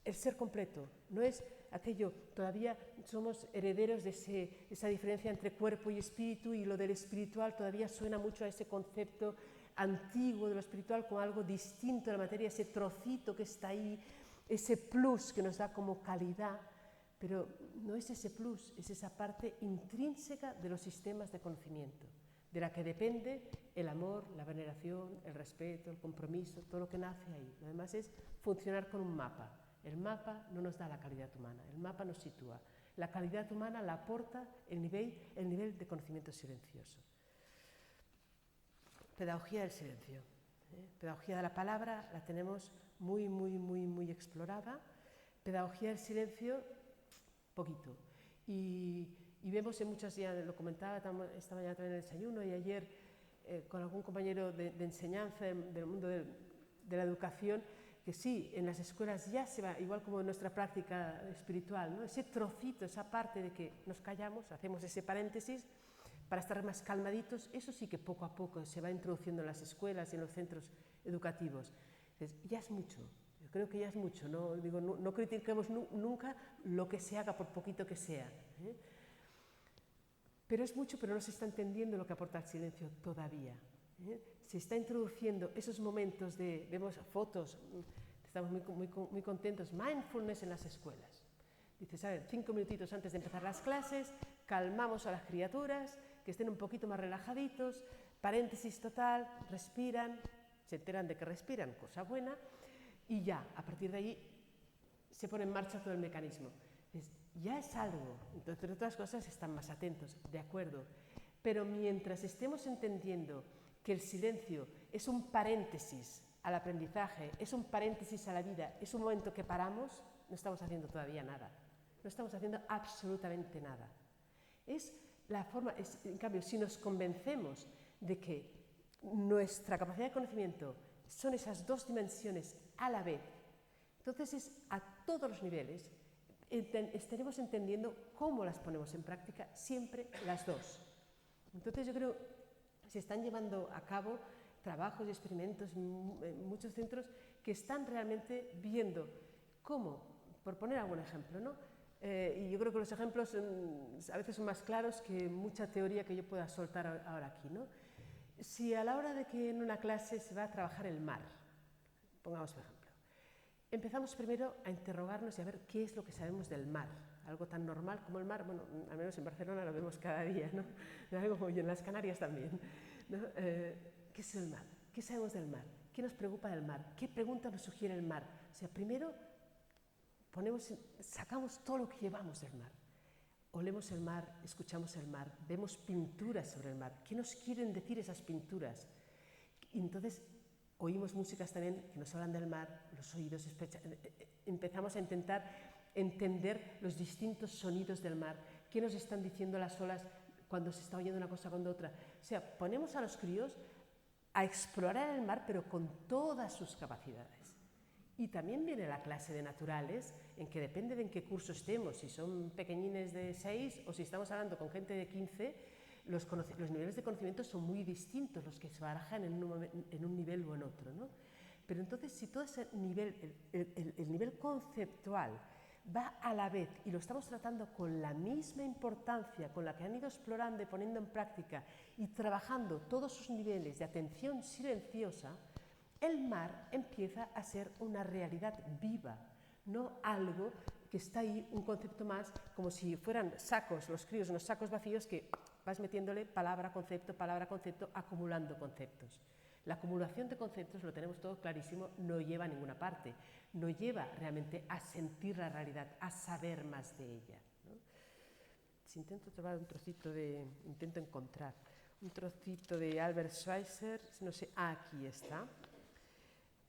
el ser completo, no es aquello, todavía somos herederos de esa diferencia entre cuerpo y espíritu, y lo del espiritual todavía suena mucho a ese concepto antiguo de lo espiritual como algo distinto de la materia, ese trocito que está ahí, ese plus que nos da como calidad, pero no es ese plus, es esa parte intrínseca de los sistemas de conocimiento, de la que depende el amor, la veneración, el respeto, el compromiso, todo lo que nace ahí. Lo demás es funcionar con un mapa. El mapa no nos da la calidad humana, el mapa nos sitúa. La calidad humana la aporta el nivel de conocimiento silencioso. Pedagogía del silencio. Pedagogía de la palabra la tenemos muy explorada. Pedagogía del silencio, poquito. Y vemos en muchas, ya lo comentaba esta mañana también en el desayuno y ayer con algún compañero de enseñanza del mundo de la educación, que sí, en las escuelas ya se va, igual como en nuestra práctica espiritual, ¿no? Ese trocito, esa parte de que nos callamos, hacemos ese paréntesis para estar más calmaditos, eso sí que poco a poco se va introduciendo en las escuelas y en los centros educativos. Entonces, ya es mucho, yo creo que ya es mucho, no critiquemos nunca lo que se haga por poquito que sea, ¿eh? Pero es mucho, pero no se está entendiendo lo que aporta el silencio todavía, ¿eh? Se está introduciendo esos momentos de, vemos fotos, estamos muy contentos, mindfulness en las escuelas. Dice, ¿saben? 5 minutitos antes de empezar las clases, calmamos a las criaturas, que estén un poquito más relajaditos, paréntesis total, respiran, se enteran de que respiran, cosa buena, y ya, a partir de ahí se pone en marcha todo el mecanismo. Ya es algo, entonces, entre otras cosas, están más atentos, de acuerdo, pero mientras estemos entendiendo que el silencio es un paréntesis al aprendizaje, es un paréntesis a la vida, es un momento que paramos, no estamos haciendo todavía nada, no estamos haciendo absolutamente nada. Es la forma, en cambio, si nos convencemos de que nuestra capacidad de conocimiento son esas dos dimensiones a la vez, entonces es a todos los niveles, estaremos entendiendo cómo las ponemos en práctica, siempre las dos. Entonces yo creo que se están llevando a cabo trabajos y experimentos en muchos centros que están realmente viendo cómo, por poner algún ejemplo, ¿no? Y yo creo que los ejemplos a veces son más claros que mucha teoría que yo pueda soltar ahora aquí, ¿no? Si a la hora de que en una clase se va a trabajar el mar, pongamos por ejemplo, empezamos primero a interrogarnos y a ver qué es lo que sabemos del mar, algo tan normal como el mar, bueno, al menos en Barcelona lo vemos cada día, ¿no? Y en las Canarias también, ¿no? ¿Qué es el mar? ¿Qué sabemos del mar? ¿Qué nos preocupa del mar? ¿Qué pregunta nos sugiere el mar? O sea, primero sacamos todo lo que llevamos del mar. Olemos el mar, escuchamos el mar, vemos pinturas sobre el mar. ¿Qué nos quieren decir esas pinturas? Y entonces oímos músicas también que nos hablan del mar, los oídos, empezamos a intentar entender los distintos sonidos del mar. ¿Qué nos están diciendo las olas cuando se está oyendo una cosa con otra? O sea, ponemos a los críos a explorar el mar, pero con todas sus capacidades. Y también viene la clase de naturales, en que depende de en qué curso estemos, si son pequeñines de 6 o si estamos hablando con gente de 15, los niveles de conocimiento son muy distintos los que se barajan en un nivel o en otro, ¿no? Pero entonces, si todo ese nivel, el nivel conceptual, va a la vez, y lo estamos tratando con la misma importancia con la que han ido explorando y poniendo en práctica y trabajando todos sus niveles de atención silenciosa, el mar empieza a ser una realidad viva, no algo que está ahí, un concepto más, como si fueran sacos, los críos, unos sacos vacíos que vas metiéndole palabra, concepto, acumulando conceptos. La acumulación de conceptos, lo tenemos todo clarísimo, no lleva a ninguna parte, no lleva realmente a sentir la realidad, a saber más de ella, ¿no? Si intento trobar un trocito intento encontrar un trocito de Albert Schweitzer, no sé, aquí está.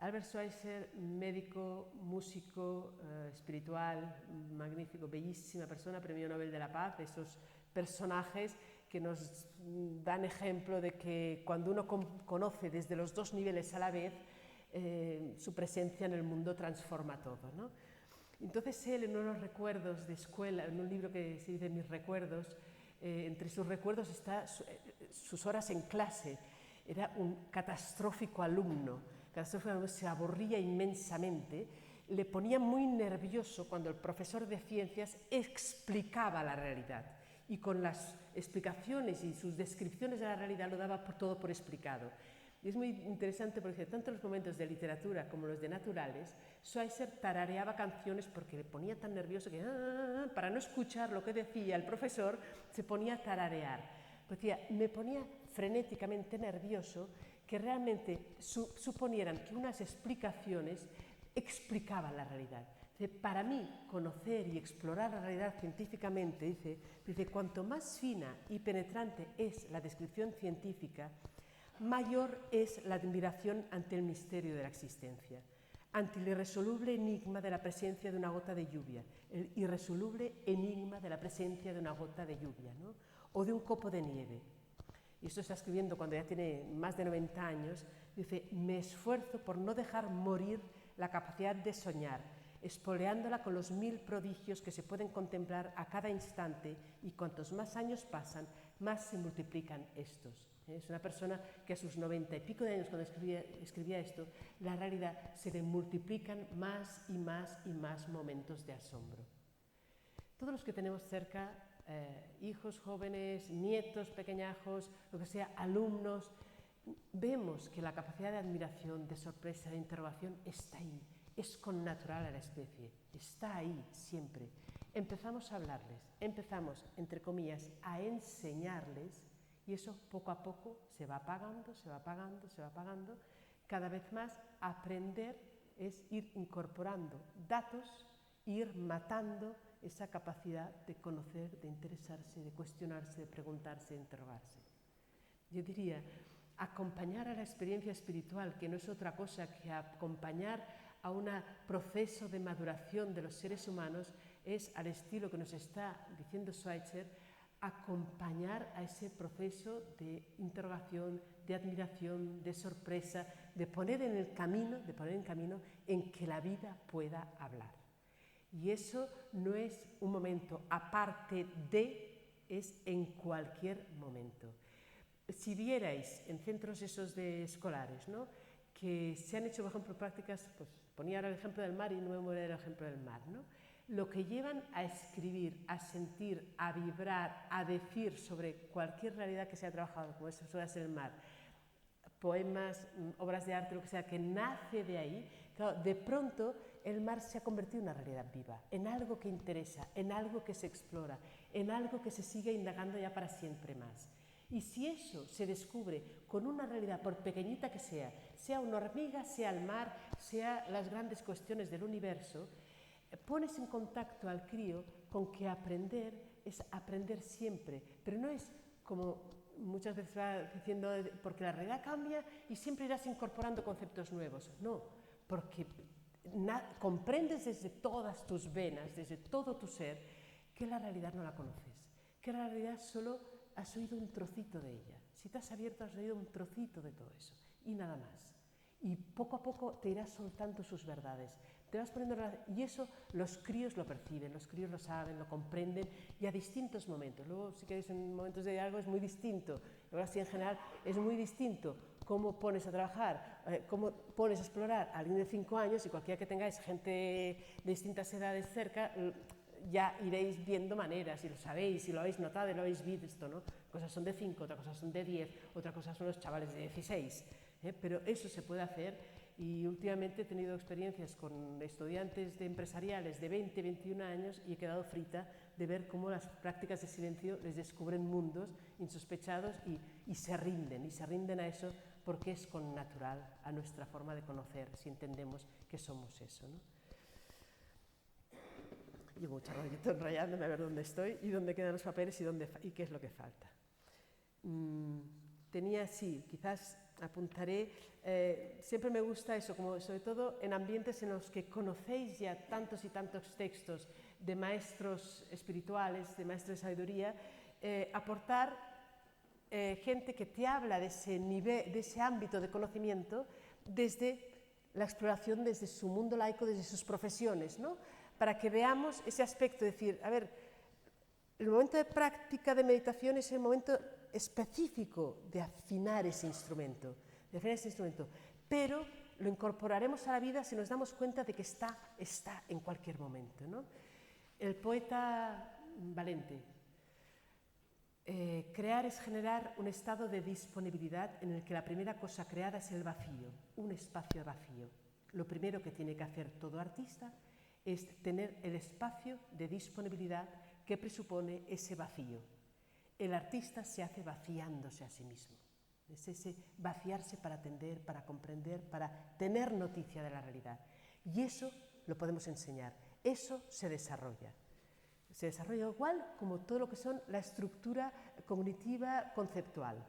Albert Schweitzer, médico, músico, espiritual, magnífico, bellísima persona, premio Nobel de la Paz, esos personajes que nos dan ejemplo de que cuando uno conoce desde los dos niveles a la vez, su presencia en el mundo transforma todo, ¿no? Entonces él, en unos recuerdos de escuela, en un libro que se dice Mis recuerdos, entre sus recuerdos está sus horas en clase. Era un catastrófico alumno, se aburría inmensamente, le ponía muy nervioso cuando el profesor de ciencias explicaba la realidad, y con las explicaciones y sus descripciones de la realidad lo daba todo por explicado. Y es muy interesante porque tanto los momentos de literatura como los de naturales, Schweitzer tarareaba canciones porque le ponía tan nervioso que para no escuchar lo que decía el profesor se ponía a tararear. Decía, me ponía frenéticamente nervioso que realmente suponieran que unas explicaciones explicaban la realidad. Para mí, conocer y explorar la realidad científicamente, dice, cuanto más fina y penetrante es la descripción científica, mayor es la admiración ante el misterio de la existencia, ante el irresoluble enigma de la presencia de una gota de lluvia, el irresoluble enigma de la presencia de una gota de lluvia, ¿no? O de un copo de nieve. Y esto está escribiendo cuando ya tiene más de 90 años, dice, me esfuerzo por no dejar morir la capacidad de soñar, espoleándola con los 1000 prodigios que se pueden contemplar a cada instante, y cuantos más años pasan, más se multiplican estos. Es una persona que a sus 90 y pico de años, cuando escribía esto, la realidad se le multiplican más y más y más momentos de asombro. Todos los que tenemos cerca, hijos jóvenes, nietos pequeñajos, lo que sea, alumnos, vemos que la capacidad de admiración, de sorpresa, de interrogación está ahí, es connatural a la especie, está ahí siempre. Empezamos a hablarles, empezamos, entre comillas, a enseñarles, y eso poco a poco se va apagando, se va apagando, se va apagando. Cada vez más aprender es ir incorporando datos, ir matando esa capacidad de conocer, de interesarse, de cuestionarse, de preguntarse, de interrogarse. Yo diría, acompañar a la experiencia espiritual, que no es otra cosa que acompañar a un proceso de maduración de los seres humanos, es, al estilo que nos está diciendo Schweitzer, acompañar a ese proceso de interrogación, de admiración, de sorpresa, de poner en camino en que la vida pueda hablar. Y eso no es un momento aparte de, es en cualquier momento. Si vierais en centros esos de escolares, ¿no?, que se han hecho, por ejemplo, prácticas, pues ponía ahora el ejemplo del mar y no me voy a el ejemplo del mar, ¿no? Lo que llevan a escribir, a sentir, a vibrar, a decir sobre cualquier realidad que se ha trabajado, como eso suele ser el mar, poemas, obras de arte, lo que sea, que nace de ahí, claro, de pronto el mar se ha convertido en una realidad viva, en algo que interesa, en algo que se explora, en algo que se sigue indagando ya para siempre más. Y si eso se descubre con una realidad, por pequeñita que sea una hormiga, sea el mar, sea las grandes cuestiones del universo, pones en contacto al crío con que aprender es aprender siempre, pero no es como muchas veces va diciendo, porque la realidad cambia y siempre irás incorporando conceptos nuevos. No, porque comprendes desde todas tus venas, desde todo tu ser, que la realidad no la conoces, que la realidad solo has oído un trocito de ella. Si te has abierto, has oído un trocito de todo eso y nada más. Y poco a poco te irás soltando sus verdades. Te vas poniendo, y eso los críos lo perciben, los críos lo saben, lo comprenden, y a distintos momentos. Luego, si queréis, en momentos de algo es muy distinto. Ahora sí, en general, es muy distinto ¿Cómo pones a trabajar, cómo pones a explorar a alguien de 5 años y cualquiera que tengáis gente de distintas edades cerca, ya iréis viendo maneras y lo sabéis y lo habéis notado y lo habéis visto, ¿no? Cosas son de 5, otras cosas son de 10, otras cosas son los chavales de 16, pero eso se puede hacer. Y últimamente he tenido experiencias con estudiantes de empresariales de 20, 21 años y he quedado frita de ver cómo las prácticas de silencio les descubren mundos insospechados y se rinden a eso porque es connatural a nuestra forma de conocer, si entendemos que somos eso, ¿no? Llevo mucho rollito enrollándome a ver dónde estoy y dónde quedan los papeles y qué es lo que falta. Tenía, sí, quizás apuntaré, siempre me gusta eso, como sobre todo en ambientes en los que conocéis ya tantos y tantos textos de maestros espirituales, de maestros de sabiduría, aportar gente que te habla de ese nivel, de ese ámbito de conocimiento desde la exploración, desde su mundo laico, desde sus profesiones, ¿no? Para que veamos ese aspecto, de decir, a ver, el momento de práctica de meditación es el momento específico de afinar ese instrumento, pero lo incorporaremos a la vida si nos damos cuenta de que está en cualquier momento, ¿no? El poeta Valente, crear es generar un estado de disponibilidad en el que la primera cosa creada es el vacío, un espacio vacío. Lo primero que tiene que hacer todo artista es tener el espacio de disponibilidad que presupone ese vacío. El artista se hace vaciándose a sí mismo. Es ese vaciarse para atender, para comprender, para tener noticia de la realidad. Y eso lo podemos enseñar. Eso se desarrolla. Se desarrolla igual como todo lo que son la estructura cognitiva conceptual.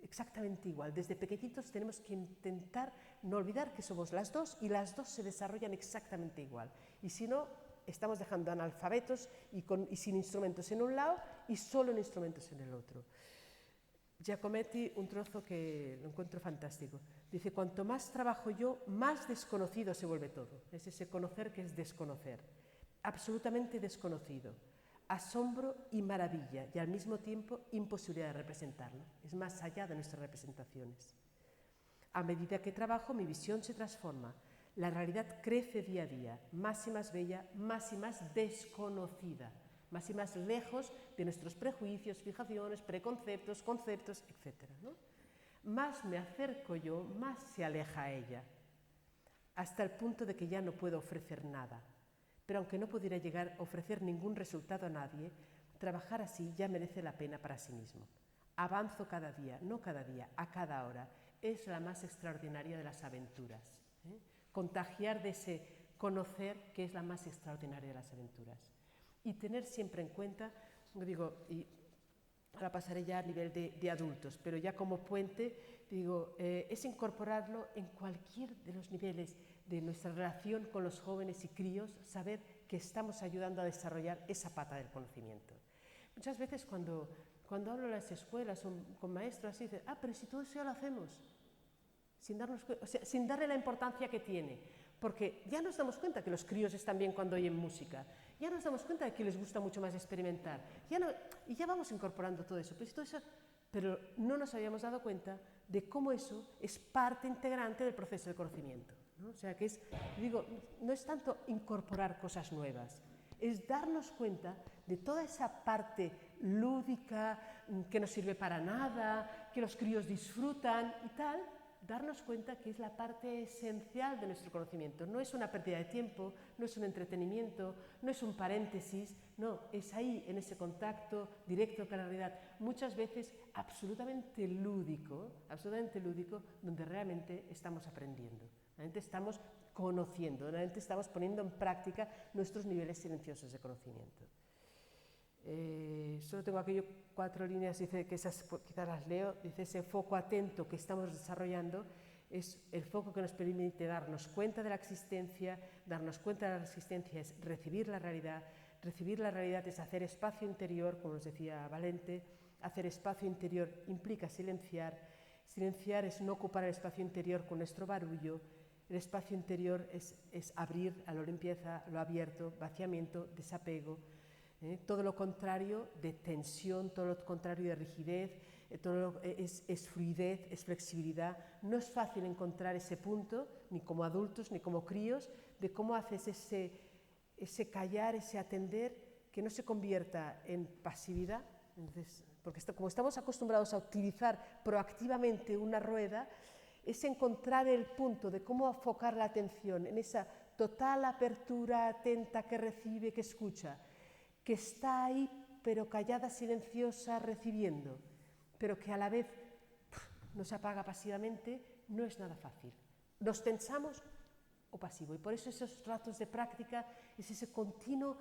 Exactamente igual. Desde pequeñitos tenemos que intentar no olvidar que somos las dos y las dos se desarrollan exactamente igual. Y si no, estamos dejando analfabetos y sin instrumentos en un lado y solo en instrumentos en el otro. Giacometti, un trozo que lo encuentro fantástico. Dice, cuanto más trabajo yo, más desconocido se vuelve todo. Es ese conocer que es desconocer. Absolutamente desconocido. Asombro y maravilla, y al mismo tiempo imposibilidad de representarlo. Es más allá de nuestras representaciones. A medida que trabajo, mi visión se transforma. La realidad crece día a día, más y más bella, más y más desconocida, más y más lejos de nuestros prejuicios, fijaciones, preconceptos, conceptos, etc., ¿no? Más me acerco yo, más se aleja ella, hasta el punto de que ya no puedo ofrecer nada. Pero aunque no pudiera llegar a ofrecer ningún resultado a nadie, trabajar así ya merece la pena para sí mismo. Avanzo cada día, no cada día, a cada hora. Es la más extraordinaria de las aventuras. Contagiar de ese conocer que es la más extraordinaria de las aventuras. Y tener siempre en cuenta, digo, y ahora pasaré ya a nivel de adultos, pero ya como puente, digo, es incorporarlo en cualquier de los niveles de nuestra relación con los jóvenes y críos, saber que estamos ayudando a desarrollar esa pata del conocimiento. Muchas veces cuando hablo en las escuelas con maestros así, dicen, pero si todo eso ya lo hacemos, sin darle la importancia que tiene, porque ya nos damos cuenta que los críos están bien cuando oyen música, ya nos damos cuenta de que les gusta mucho más experimentar, y ya vamos incorporando todo eso, pero no nos habíamos dado cuenta de cómo eso es parte integrante del proceso de conocimiento, ¿no? O sea, que no es tanto incorporar cosas nuevas, es darnos cuenta de toda esa parte lúdica que no sirve para nada, que los críos disfrutan y tal, darnos cuenta que es la parte esencial de nuestro conocimiento. No es una pérdida de tiempo, no es un entretenimiento, no es un paréntesis, no, es ahí, en ese contacto directo con la realidad, muchas veces absolutamente lúdico, donde realmente estamos aprendiendo, realmente estamos conociendo, realmente estamos poniendo en práctica nuestros niveles silenciosos de conocimiento. Solo tengo aquello 4 líneas, dice que esas quizás las leo, dice ese foco atento que estamos desarrollando es el foco que nos permite darnos cuenta de la existencia, darnos cuenta de la existencia es recibir la realidad es hacer espacio interior, como nos decía Valente, hacer espacio interior implica silenciar es no ocupar el espacio interior con nuestro barullo, el espacio interior es abrir a lo limpieza, lo abierto, vaciamiento, desapego. Todo lo contrario de tensión, todo lo contrario de rigidez, es fluidez, es flexibilidad. No es fácil encontrar ese punto, ni como adultos, ni como críos, de cómo haces ese callar, ese atender, que no se convierta en pasividad. Entonces, porque como estamos acostumbrados a utilizar proactivamente una rueda, es encontrar el punto de cómo enfocar la atención en esa total apertura atenta que recibe, que escucha, que está ahí pero callada, silenciosa, recibiendo, pero que a la vez no se apaga pasivamente, no es nada fácil. Nos tensamos o pasivo, y por eso esos ratos de práctica es ese continuo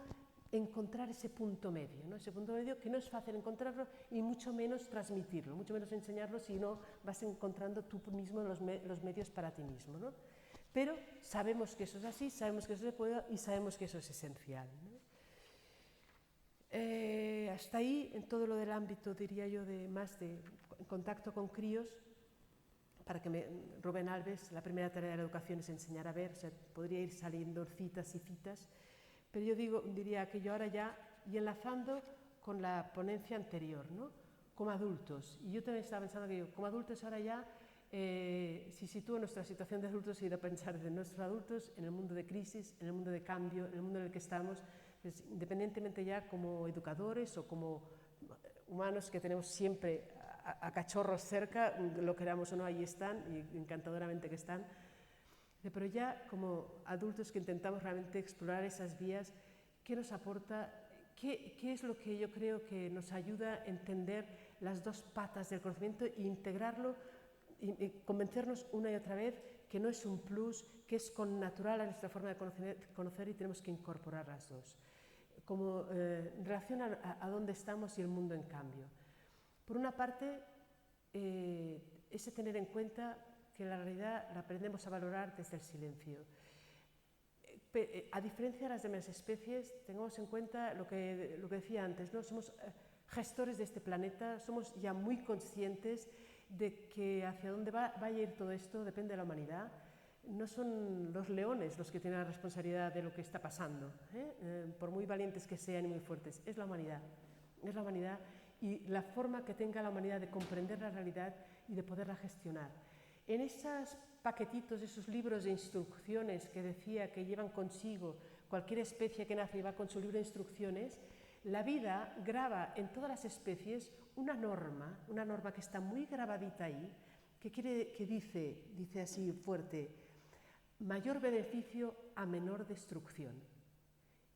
encontrar ese punto medio, ¿no? Ese punto medio que no es fácil encontrarlo y mucho menos transmitirlo, mucho menos enseñarlo si no vas encontrando tú mismo los medios para ti mismo, ¿no? Pero sabemos que eso es así, sabemos que eso se puede y sabemos que eso es esencial, ¿no? Hasta ahí, en todo lo del ámbito, diría yo, de contacto con críos, para que Rubén Alves, la primera tarea de la educación es enseñar a ver, o sea, podría ir saliendo citas y citas, pero yo diría que yo ahora ya, y enlazando con la ponencia anterior, ¿no? Como adultos, y yo también estaba pensando que como adultos ahora ya, si sitúo nuestra situación de adultos, he ido a pensar de nuestros adultos en el mundo de crisis, en el mundo de cambio, en el mundo en el que estamos, pues, independientemente ya como educadores o como humanos que tenemos siempre a cachorros cerca, lo queramos o no, ahí están, y encantadoramente que están, pero ya como adultos que intentamos realmente explorar esas vías, ¿qué nos aporta? ¿Qué es lo que yo creo que nos ayuda a entender las dos patas del conocimiento e integrarlo y convencernos una y otra vez que no es un plus, que es connatural a nuestra forma de conocer y tenemos que incorporar las dos, como en relación a dónde estamos y el mundo en cambio? Por una parte, ese tener en cuenta que la realidad la aprendemos a valorar desde el silencio. A diferencia de las demás especies, tengamos en cuenta lo que decía antes, ¿no? Somos gestores de este planeta, somos ya muy conscientes de que hacia dónde vaya a ir todo esto depende de la humanidad. No son los leones los que tienen la responsabilidad de lo que está pasando, por muy valientes que sean y muy fuertes, es la humanidad. Es la humanidad y la forma que tenga la humanidad de comprender la realidad y de poderla gestionar. En esos paquetitos, esos libros de instrucciones que decía que llevan consigo cualquier especie que nace y va con su libro de instrucciones, la vida graba en todas las especies una norma que está muy grabadita ahí, que dice así fuerte: mayor beneficio a menor destrucción.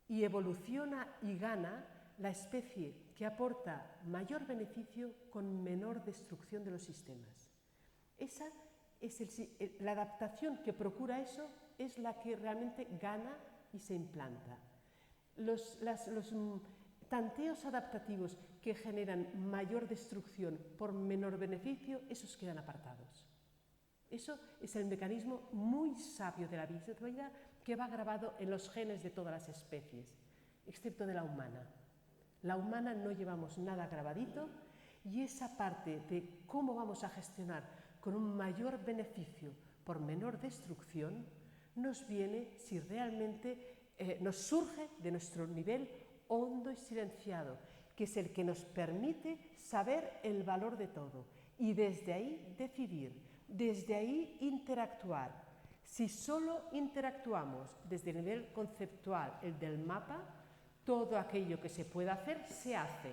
Y evoluciona y gana la especie que aporta mayor beneficio con menor destrucción de los sistemas. Esa es la adaptación que procura eso, es la que realmente gana y se implanta. Los tanteos adaptativos que generan mayor destrucción por menor beneficio, esos quedan apartados. Eso es el mecanismo muy sabio de la vida que va grabado en los genes de todas las especies, excepto de la humana. La humana no llevamos nada grabadito y esa parte de cómo vamos a gestionar con un mayor beneficio por menor destrucción nos viene si realmente nos surge de nuestro nivel hondo y silenciado, que es el que nos permite saber el valor de todo y desde ahí decidir, desde ahí interactuar. Si solo interactuamos desde el nivel conceptual, el del mapa, todo aquello que se pueda hacer, se hace.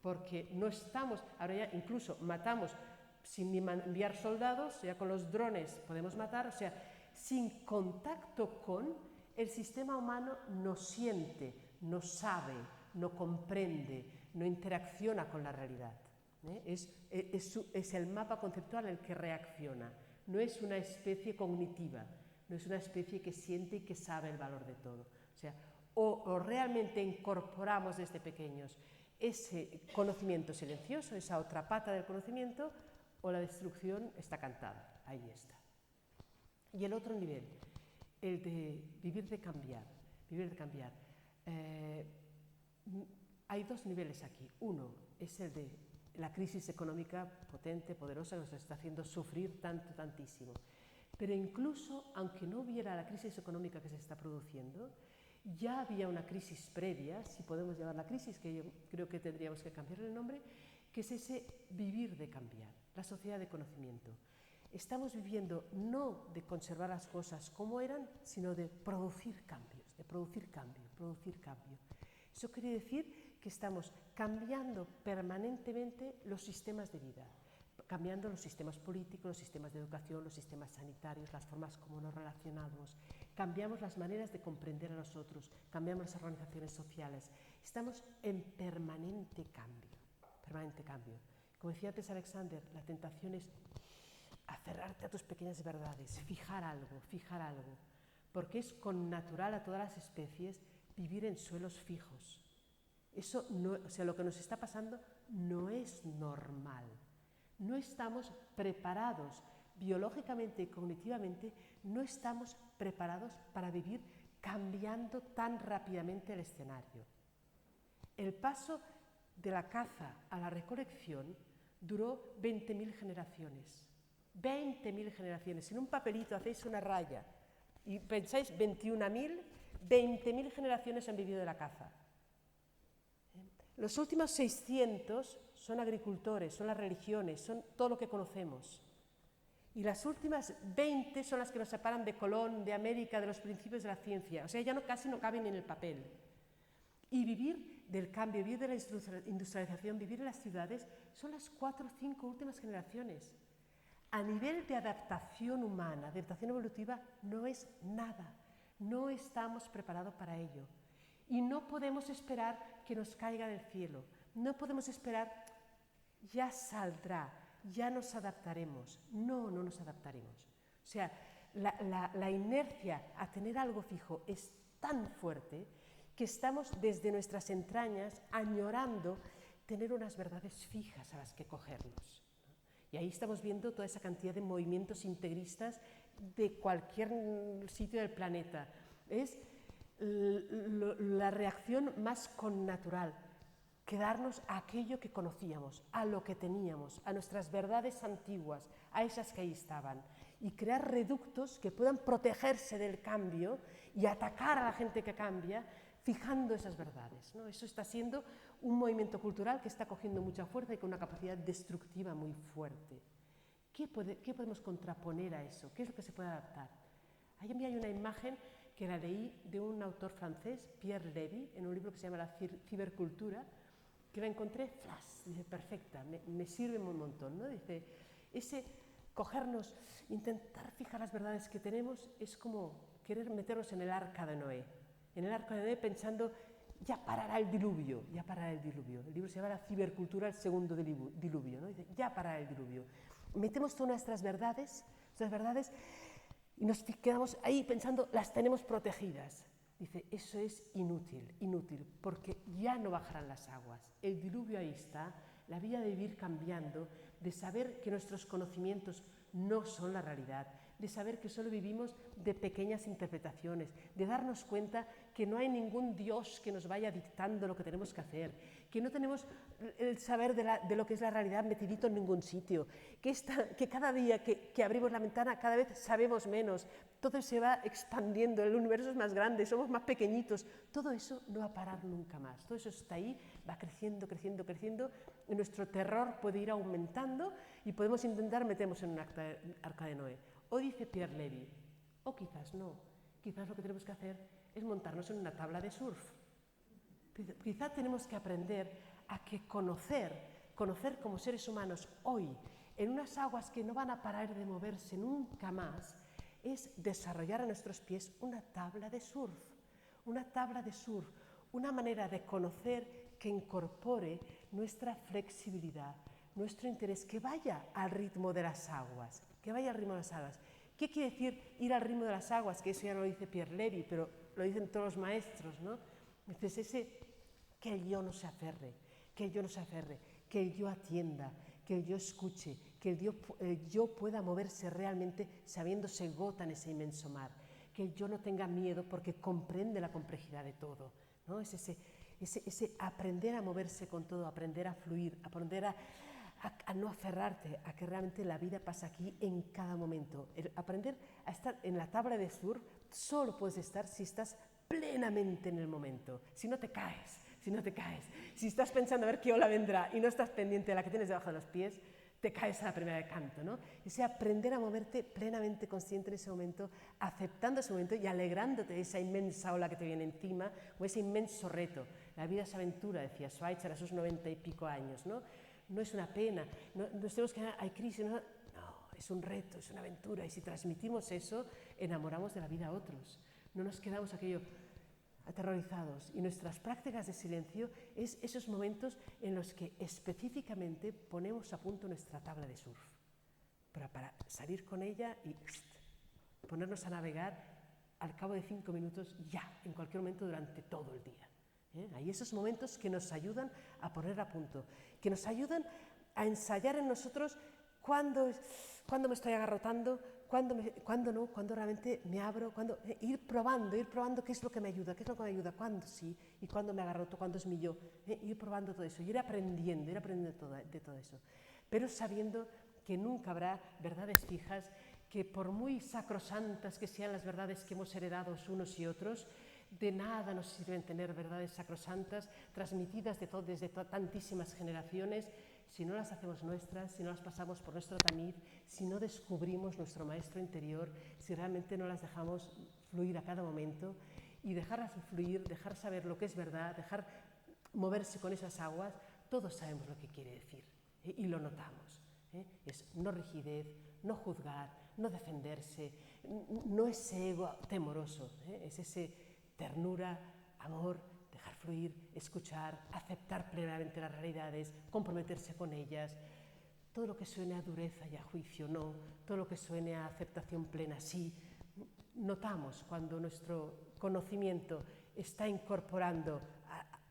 Porque no estamos, ahora ya incluso matamos sin ni enviar soldados, ya con los drones podemos matar, o sea, sin contacto con, el sistema humano no siente, no sabe, no comprende, no interacciona con la realidad. Es el mapa conceptual el que reacciona, no es una especie cognitiva, no es una especie que siente y que sabe el valor de todo. O sea, o realmente incorporamos desde pequeños ese conocimiento silencioso, esa otra pata del conocimiento, o la destrucción está cantada, ahí está. Y el otro nivel, el de vivir de cambiar, hay dos niveles aquí. Uno es el de la crisis económica potente, poderosa, que nos está haciendo sufrir tantísimo. Pero incluso, aunque no hubiera la crisis económica que se está produciendo, Ya había una crisis previa, si podemos llamarla crisis, que yo creo que tendríamos que cambiarle el nombre, que es ese vivir de cambiar, la sociedad de conocimiento. Estamos viviendo no de conservar las cosas como eran, sino de producir cambios, de producir cambio, producir cambio. Eso quiere decir que estamos cambiando permanentemente los sistemas de vida, cambiando los sistemas políticos, los sistemas de educación, los sistemas sanitarios, las formas como nos relacionamos, cambiamos las maneras de comprender a los otros, cambiamos las organizaciones sociales. Estamos en permanente cambio, permanente cambio. Como decía antes Alexander, la tentación es aferrarte a tus pequeñas verdades, fijar algo, porque es connatural a todas las especies vivir en suelos fijos. Eso no, o sea, lo que nos está pasando no es normal. No estamos preparados biológicamente y cognitivamente, no estamos preparados para vivir cambiando tan rápidamente el escenario. El paso de la caza a la recolección duró 20.000 generaciones. 20.000 generaciones. En un papelito hacéis una raya y pensáis 21.000, 20.000 generaciones han vivido de la caza. Los últimos 600 son agricultores, son las religiones, son todo lo que conocemos. Y las últimas 20 son las que nos separan de Colón, de América, de los principios de la ciencia. O sea, ya casi no caben en el papel. Y vivir del cambio, vivir de la industrialización, vivir en las ciudades, son las 4 o 5 últimas generaciones. A nivel de adaptación humana, de adaptación evolutiva, no es nada. No estamos preparados para ello. Y no podemos esperar que nos caiga del cielo. No podemos esperar, ya saldrá, ya nos adaptaremos. No, no nos adaptaremos. O sea, la inercia a tener algo fijo es tan fuerte que estamos desde nuestras entrañas añorando tener unas verdades fijas a las que cogernos. Y ahí estamos viendo toda esa cantidad de movimientos integristas de cualquier sitio del planeta. Es la reacción más connatural, quedarnos a aquello que conocíamos, a lo que teníamos, a nuestras verdades antiguas, a esas que ahí estaban, y crear reductos que puedan protegerse del cambio y atacar a la gente que cambia, fijando esas verdades, ¿no? Eso está siendo un movimiento cultural que está cogiendo mucha fuerza y con una capacidad destructiva muy fuerte. ¿Qué podemos contraponer a eso? ¿Qué es lo que se puede adaptar? Ahí hay una imagen que la leí de un autor francés, Pierre Levy, en un libro que se llama La cibercultura, que la encontré, flash, dice, perfecta, me sirve un montón, ¿no? Dice, ese cogernos, intentar fijar las verdades que tenemos es como querer meternos en el arca de Noé. En el arca de Noé pensando, ya parará el diluvio, ya parará el diluvio. El libro se llama La cibercultura, el segundo diluvio, ¿no? Dice, ya parará el diluvio. Metemos todas nuestras verdades y nos quedamos ahí pensando, las tenemos protegidas. Dice, eso es inútil, porque ya no bajarán las aguas. El diluvio ahí está, la vida de vivir cambiando, de saber que nuestros conocimientos no son la realidad, de saber que solo vivimos de pequeñas interpretaciones, de darnos cuenta que no hay ningún Dios que nos vaya dictando lo que tenemos que hacer, que no tenemos el saber de lo que es la realidad metidito en ningún sitio, que cada día que abrimos la ventana cada vez sabemos menos, todo se va expandiendo, el universo es más grande, somos más pequeñitos, todo eso no va a parar nunca más, todo eso está ahí, va creciendo, y nuestro terror puede ir aumentando y podemos intentar meternos en un arca de Noé. O dice Pierre Levy, o quizás no, quizás lo que tenemos que hacer es montarnos en una tabla de surf. Quizás tenemos que aprender a que conocer como seres humanos hoy, en unas aguas que no van a parar de moverse nunca más, es desarrollar a nuestros pies una tabla de surf, una manera de conocer que incorpore nuestra flexibilidad, nuestro interés, que vaya al ritmo de las aguas, ¿Qué quiere decir ir al ritmo de las aguas? Que eso ya no lo dice Pierre Levy, pero lo dicen todos los maestros, ¿no? Entonces que el yo no se aferre, que el yo atienda, que el yo escuche, que el yo pueda moverse realmente sabiéndose gota en ese inmenso mar, que el yo no tenga miedo porque comprende la complejidad de todo, ¿no? Es ese aprender a moverse con todo, aprender a fluir, aprender a no aferrarte a que realmente la vida pasa aquí en cada momento. Aprender a estar en la tabla de surf solo puedes estar si estás plenamente en el momento. Si no te caes, si estás pensando a ver qué ola vendrá y no estás pendiente de la que tienes debajo de los pies, te caes a la primera de canto, ¿no? Ese aprender a moverte plenamente consciente en ese momento, aceptando ese momento y alegrándote de esa inmensa ola que te viene encima o ese inmenso reto. La vida es aventura, decía Schweitzer a sus 90 y pico años, ¿no? No es una pena, no tenemos que hay crisis, no, es un reto, es una aventura, y si transmitimos eso, enamoramos de la vida a otros. No nos quedamos aquello aterrorizados, y nuestras prácticas de silencio es esos momentos en los que específicamente ponemos a punto nuestra tabla de surf, para salir con ella y ponernos a navegar al cabo de 5 minutos ya, en cualquier momento durante todo el día. Hay esos momentos que nos ayudan a poner a punto, que nos ayudan a ensayar en nosotros cuándo me estoy agarrotando, cuándo no, cuándo realmente me abro, ir probando qué es lo que me ayuda, cuándo sí y cuándo me agarroto, cuándo es mi yo, ir probando todo eso, ir aprendiendo de todo eso, pero sabiendo que nunca habrá verdades fijas, que por muy sacrosantas que sean las verdades que hemos heredado unos y otros, de nada nos sirven tener verdades sacrosantas transmitidas desde tantísimas generaciones si no las hacemos nuestras, si no las pasamos por nuestro tamiz, si no descubrimos nuestro maestro interior, si realmente no las dejamos fluir a cada momento y dejarlas fluir, dejar saber lo que es verdad, dejar moverse con esas aguas, todos sabemos lo que quiere decir y lo notamos. Es no rigidez, no juzgar, no defenderse, no ese ego temoroso, es ese ternura, amor, dejar fluir, escuchar, aceptar plenamente las realidades, comprometerse con ellas. Todo lo que suene a dureza y a juicio, no. Todo lo que suene a aceptación plena, sí. Notamos cuando nuestro conocimiento está incorporando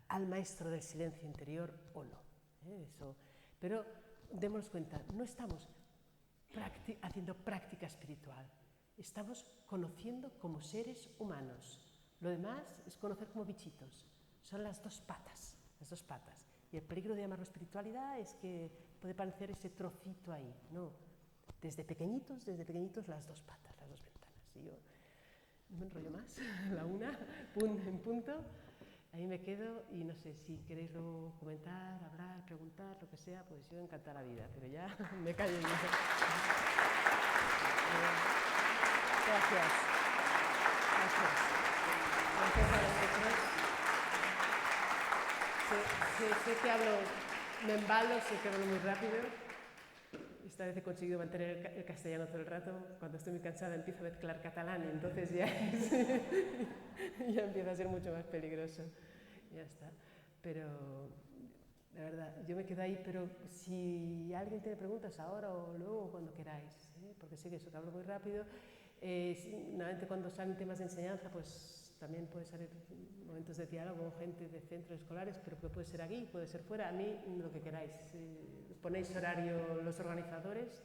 al maestro del silencio interior o no. Eso. Pero démonos cuenta, no estamos haciendo práctica espiritual, estamos conociendo como seres humanos. Lo demás es conocer como bichitos, son las dos patas. Y el peligro de llamarlo espiritualidad es que puede parecer ese trocito ahí, no. Desde pequeñitos las dos patas, las dos ventanas. Y yo no me enrollo más, la una, en punto, ahí me quedo y no sé si queréis luego comentar, hablar, preguntar, lo que sea, pues yo encantada la vida, pero ya me callo yo. Gracias. Gracias a vosotros. Sé que hablo, me embalo, sé que hablo muy rápido. Esta vez he conseguido mantener el castellano todo el rato. Cuando estoy muy cansada empiezo a mezclar catalán y entonces ya empieza a ser mucho más peligroso. Ya está. Pero, la verdad, yo me quedo ahí, pero si alguien tiene preguntas ahora o luego, cuando queráis, porque sé que eso que hablo muy rápido. Normalmente cuando salen temas de enseñanza, pues también puede salir momentos de diálogo con gente de centros escolares, pero que puede ser aquí, puede ser fuera, a mí lo que queráis. Ponéis horario los organizadores.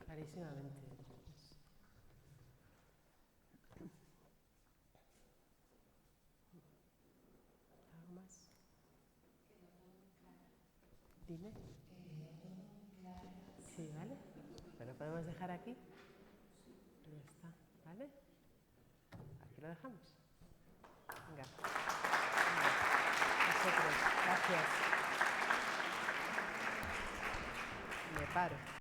Clarísimamente. ¿Algo más? Dime. Sí, ¿vale? ¿Lo podemos dejar aquí? Ya está, ¿vale? Aquí lo dejamos. Venga. Vosotros, gracias. Me paro.